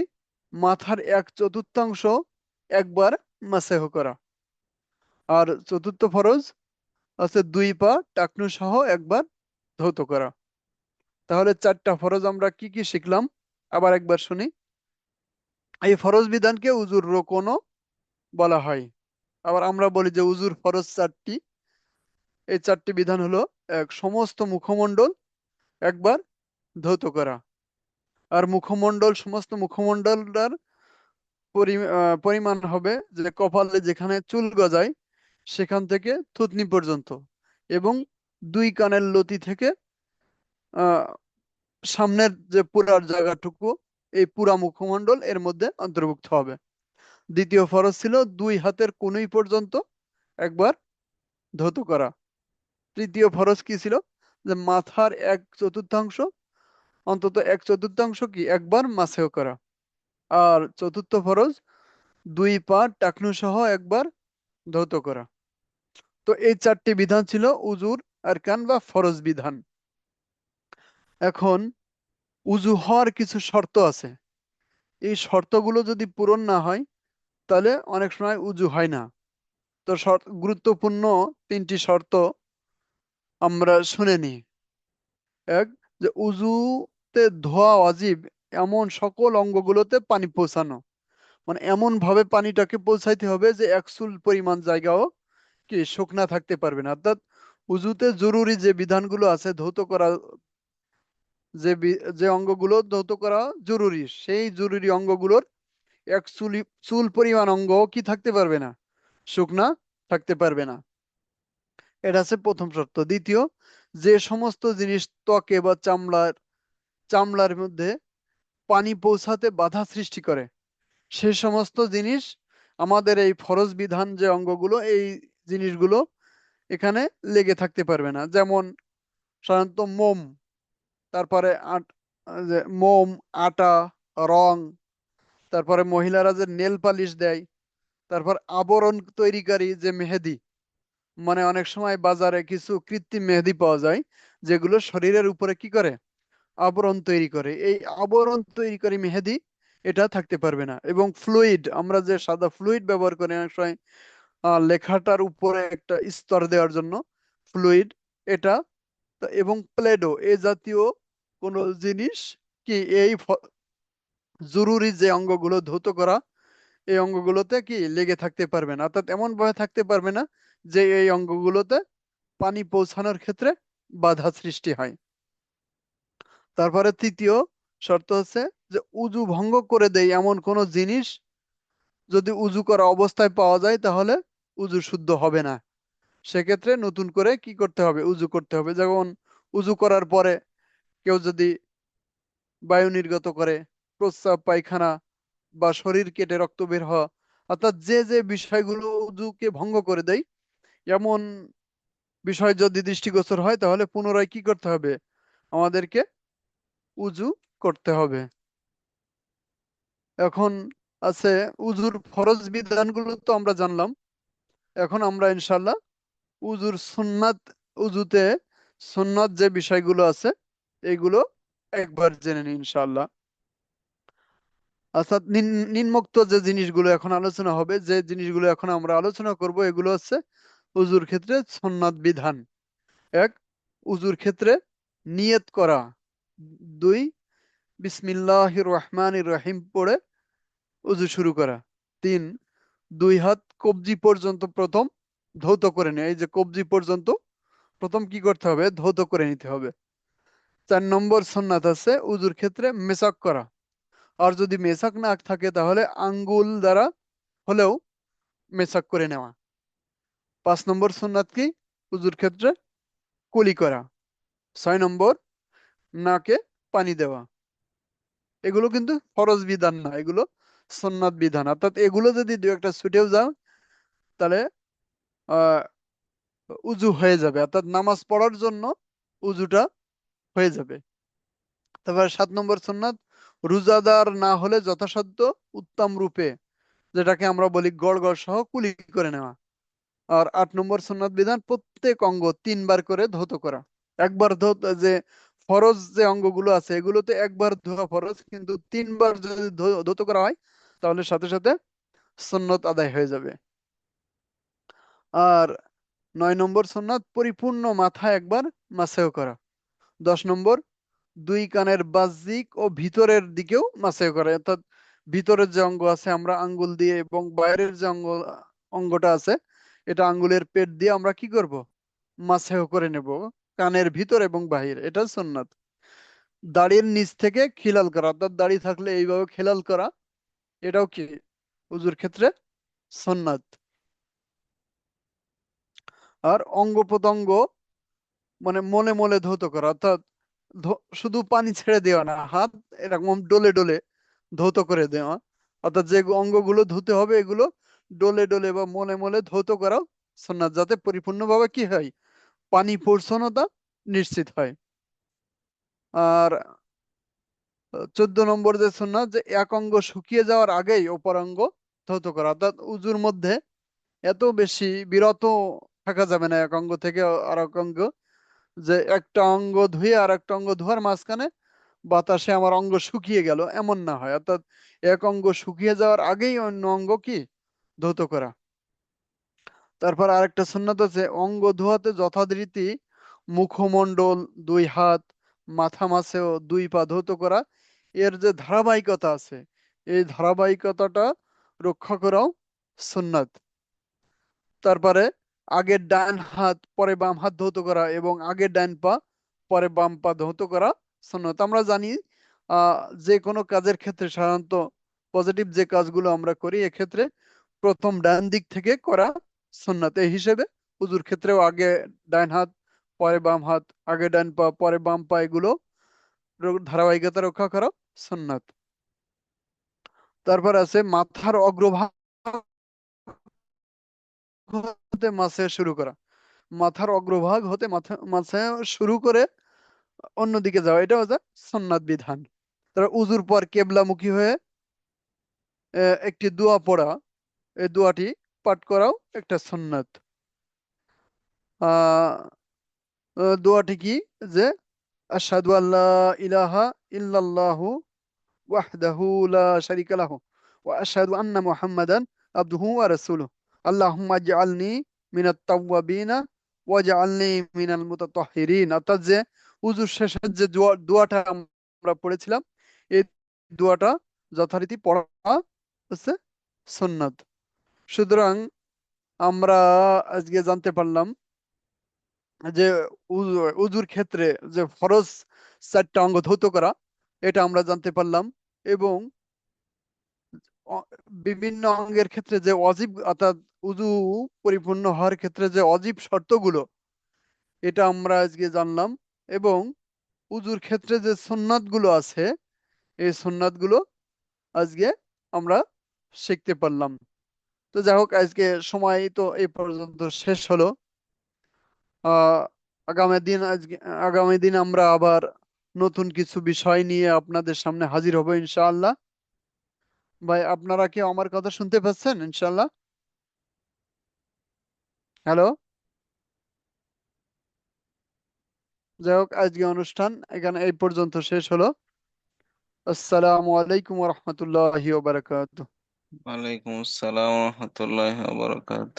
Speaker 6: মাথার এক চতুর্থাংশ একবার মাসেহ করা। আর চতুর্থ ফরজ আছে দুই পা টাকনু সহ একবার ধৌত করা। তাহলে চারটা ফরজ আমরা কি কি শিখলাম আবার একবার শুনি। এই ফরজ বিধানকে উজুর রোকনও বলা হয়। আবার আমরা বলি যে উজুর ফরজ চারটি। এই চারটি বিধান হলো: এক, সমস্ত মুখমণ্ডল একবার ধৌত করা। আর মুখমণ্ডল, সমস্ত মুখমণ্ডলটার পরিমাণ হবে যে কপালে যেখানে চুল গজায় সেখান থেকে থুতনি পর্যন্ত, এবং দুই কানের লতি থেকে আহ সামনের যে পুরার জায়গাটুকু, এই পুরা মুখমণ্ডল এর মধ্যে অন্তর্ভুক্ত হবে। দ্বিতীয় ফরজ ছিল দুই হাতের কনুই পর্যন্ত একবার ধৌত করা। তৃতীয় ফরজ কি ছিল, যে মাথার এক চতুর্থাংশ, অন্তত এক চতুর্থাংশ কি একবার মাসেহ করা। আর চতুর্থ ফরজ দুই পা টাকনু সহ একবার ধৌত করা। তো এই চারটি বিধান ছিল উজুর আরকান বা ফরজ বিধান। এখন উজু হওয়ার কিছু শর্ত আছে। এই শর্তগুলো যদি পূরণ না হয় তাহলে অনেক সময় উজু হয় না। তো গুরুত্বপূর্ণ তিনটি শর্ত আমরা শুনে নিই। এক, যে উজুতে ধোয়া ওয়াজিব এমন সকল অঙ্গগুলোতে পানি পৌঁছানো, মানে এমন ভাবে পানিটাকে পৌঁছাইতে হবে যে এক চুল পরিমাণ জায়গাও কি শুকনা থাকতে পারবে না। অর্থাৎ উজুতে জরুরি যে বিধানগুলো আছে ধৌত করা, যে অঙ্গগুলো ধৌত করা জরুরি, সেই জরুরি অঙ্গগুলোর এক চুল পরিমাণ অঙ্গ কি থাকতে পারবে না, শুকনা থাকতে পারবে না। এটা হচ্ছে প্রথম শর্ত। দ্বিতীয়, যে সমস্ত জিনিস ত্বকে বা চামড়ার মধ্যে পানি পৌঁছাতে বাধা সৃষ্টি করে, সে সমস্ত জিনিস আমাদের এই ফরজ বিধান যে অঙ্গগুলো, এই জিনিসগুলো এখানে লেগে থাকতে পারবে না। যেমন সাধারণত মোম, তারপরে মোম, আটা, রং, তারপরে মহিলারা যে নেল পালিশ দেয়, তারপর আবরণ তৈরিকারী যে মেহেদি, মানে অনেক সময় বাজারে কিছু কৃত্রিম মেহেদি পাওয়া যায় যেগুলো শরীরের উপরে কি করে, আবরণ তৈরি করে। এই আবরণ তৈরিকারী মেহেদি এটা থাকতে পারবে না। এবং ফ্লুইড, আমরা যে সাদা ফ্লুইড ব্যবহার করি অনেক সময় লেখাটার উপরে একটা স্তর দেওয়ার জন্য, ফ্লুইড এটা, এবং প্লেডো এ জাতীয় কোন জিনিস কি এই জরুরি যে অঙ্গগুলো ধৌত করা, এই অঙ্গগুলোতে কি লেগে থাকতে পারবে না। অর্থাৎ এমন ভাবে থাকতে পারবে না যে এই অঙ্গগুলোতে পানি পৌঁছানোর ক্ষেত্রে বাধা সৃষ্টি হয়। তারপরে তৃতীয় শর্ত হচ্ছে যে উজু ভঙ্গ করে দেয় এমন কোন জিনিস যদি উজু করা অবস্থায় পাওয়া যায় তাহলে উজু শুদ্ধ হবে না। সেক্ষেত্রে নতুন করে কি করতে হবে, উজু করতে হবে। যেমন উজু করার পরে কেউ যদি বায়ু নির্গত করে, প্রস্রাব পায়খানা, বা শরীর কেটে রক্ত বের হওয়া, অর্থাৎ যে যে বিষয়গুলো উজুকে ভঙ্গ করে দেয়, এমন বিষয় যদি দৃষ্টিগোচর হয় তাহলে পুনরায় কি করতে হবে, আমাদেরকে উজু করতে হবে। এখন আছে উজুর ফরজ বিধানগুলো তো আমরা জানলাম। এখন আমরা ইনশাল্লাহ উজুর সুন্নাত, উজুতে সুন্নাত যে বিষয়গুলো আছে এগুলো একবার জেনে নিই ইনশাল্লাহ। অর্থাৎ নিম্নোক্ত যে জিনিসগুলো এখন আলোচনা হবে, যে জিনিসগুলো এখন আমরা আলোচনা করব, এগুলো হচ্ছে উজুর ক্ষেত্রে সুন্নাত বিধান। এক, উজুর ক্ষেত্রে নিয়ত করা। দুই, বিসমিল্লাহির রহমানির রহিম পড়ে উজু শুরু করা। তিন, দুই হাত কবজি পর্যন্ত প্রথম ধৌত করে নেয়। এই যে কবজি পর্যন্ত প্রথম কি করতে হবে? ধৌত করে নিতে হবে। 4 নম্বর সুন্নাত আছে উজুর ক্ষেত্রে মেসাক করা। আর যদি মেসাক না থাকে তাহলে আঙ্গুল দ্বারা হলেও মেসাক করে নেওয়া। 5 নম্বর সুন্নাত কি? উজুর ক্ষেত্রে কুলি করা। 6 নম্বর নাকে পানি দেওয়া। এগুলো কিন্তু ফরজ বিধান না, এগুলো সুন্নাত বিধান। অর্থাৎ এগুলো যদি দু একটা ছুটেও যাও তাহলে আহ উজু হয়ে যাবে, অর্থাৎ নামাজ পড়ার জন্য উজুটা হয়ে যাবে। তারপর 7 নম্বর সুন্নাত রোজাদার না হলে যথাসাধ্য উত্তম রূপে, যেটাকে আমরা বলি গড় গড় সহ কুলি করে নেওয়া। আর 8 নম্বর সুন্নাত বিধান প্রত্যেক অঙ্গ 3 বার করে ধৌত করা। একবার যে ফরজ যে অঙ্গগুলো আছে এগুলোতে একবার ধোয়া ফরজ, কিন্তু 3 বার যদি ধৌত করা হয় তাহলে সাথে সাথে সুন্নত আদায় হয়ে যাবে। আর 9 নম্বর সুন্নাত পরিপূর্ণ মাথা একবার মাসেও করা। 10 নম্বর 2 কানের বাহ্যিক ও ভিতরের দিকেও মাসেও করা, অর্থাৎ ভিতরের যে অঙ্গ আছে আমরা আঙ্গুল দিয়ে, এবং বাইরের যে অঙ্গটা আছে এটা আঙ্গুলের পেট দিয়ে আমরা কি করব? মাসেও করে নেব, কানের ভিতর এবং বাহির। এটা সুন্নাত। দাড়ির নিচ থেকে খিলাল করা, অর্থাৎ দাড়ি থাকলে এইভাবে খিলাল করা, এটাও কি উজুর ক্ষেত্রে সুন্নাত। আর অঙ্গ প্রত্যঙ্গ মানে মলে মলে ধৌত করা, অর্থাৎ শুধু পানি ছেড়ে দেওয়া না, হাত এরকম ডলে ডলে ধৌত করে দেওয়া। অর্থাৎ যে অঙ্গগুলো ধুতে হবে এগুলো ডলে ডলে বা মলে মলে ধৌত করাও সুন্নাত, যাতে পরিপূর্ণভাবে কি হয়? পানি পৌঁছানোটা নিশ্চিত হয়। আর 14 নম্বর যে সুন্নাত, যে এক অঙ্গ শুকিয়ে যাওয়ার আগেই অপর অঙ্গ ধৌত করা, অর্থাৎ উজুর মধ্যে এত বেশি বিরত থাকা যাবে না এক অঙ্গ থেকে আর এক অঙ্গ, যে একটা অঙ্গ ধুয়ে আর একটা অঙ্গ ধোয়ার মাঝখানে বাতাসে আমার অঙ্গ শুকিয়ে গেল, এমন না হয়। অর্থাৎ এক অঙ্গ শুকিয়ে যাওয়ার আগেই অন্য অঙ্গ কি ধৌত করা। তারপর আরেকটা সুন্নাত আছে অঙ্গ ধোয়াতে যথারীতি মুখমণ্ডল, 2 হাত, মাথা মাসেও 2 পা ধৌত করা। এর যে ধারাবাহিকতা আছে এই ধারাবাহিকতাটা রক্ষা করাও সুন্নাত। তারপরে আগে ডান হাত পরে বাম হাত ধৌত করা, এবং আগে ডান পা পরে বাম পা ধৌত করা সুন্নাত। আমরা জানি আহ যে কোনো কাজের ক্ষেত্রে সাধারণত পজিটিভ যে কাজগুলো আমরা করি এক্ষেত্রে প্রথম ডান দিক থেকে করা সুন্নাত। এই হিসেবে উজুর ক্ষেত্রেও আগে ডান হাত পরে বাম হাত, আগে ডান পা পরে বাম পা, এগুলো ধারাবাহিকতা রক্ষা করা সুন্নাত। তারপর আছে মাথার অগ্রভাগ হতে মাসে শুরু করা, মাথার অগ্রভাগ হতে মাথা মাসে শুরু করে অন্যদিকে যাওয়া, এটা হচ্ছে সুন্নাত বিধান। তারা উজুর পর কেবলামুখী হয়ে একটি দোয়া পড়া, এই দোয়াটি পাঠ করাও একটা সুন্নাত। আহ দোয়াটি কি? যে আশহাদু আল্লা ইলাহা ইল্লাল্লাহু ওয়াহদাহু লা শারীকা লাহু ওয়া আশহাদু আন্না মুহাম্মাদান আবদুহু ওয়া রাসূলুহু আল্লাহুম্মা ইজআলনি মিনাত তাওয়াবিনা ওয়াজআলনি মিনাল মুতাতাহহিরিন। অর্থাৎ যে উযুর শেষের যে দোয়াটা আমরা পড়েছিলাম এই দোয়াটা যথারীতি পড়া হচ্ছে সুন্নাত। সুতরাং আমরা আজকে জানতে পারলাম যে উজুর ক্ষেত্রে যে ফরজ 4টা অঙ্গ ধৌত করা, এটা আমরা জানতে পারলাম। এবং বিভিন্ন অঙ্গের ক্ষেত্রে যে অজীব, অর্থাৎ উজু পরিপূর্ণ হওয়ার ক্ষেত্রে যে অজীব শর্তগুলো, এটা আমরা আজকে জানলাম। এবং উজুর ক্ষেত্রে যে সুন্নাত গুলো আছে এই সুন্নাত গুলো আজকে আমরা শিখতে পারলাম। তো যাই হোক, আজকে সময় তো এই পর্যন্ত শেষ হলো। আহ আগামী দিন আমরা আবার নতুন কিছু বিষয় নিয়ে আপনাদের সামনে হাজির হব ইনশাআল্লাহ। ভাই, আপনারা কি আমার কথা শুনতে পাচ্ছেন? ইনশাআল্লাহ। হ্যালো। যাই হোক, আজকে অনুষ্ঠান এখানে এই পর্যন্ত শেষ হলো। আসসালামু আলাইকুম ওয়া রাহমাতুল্লাহি ওয়া বারাকাতুহু।
Speaker 7: ওয়ালাইকুম আসসালাম রহমতুল্লাহ বরকাত।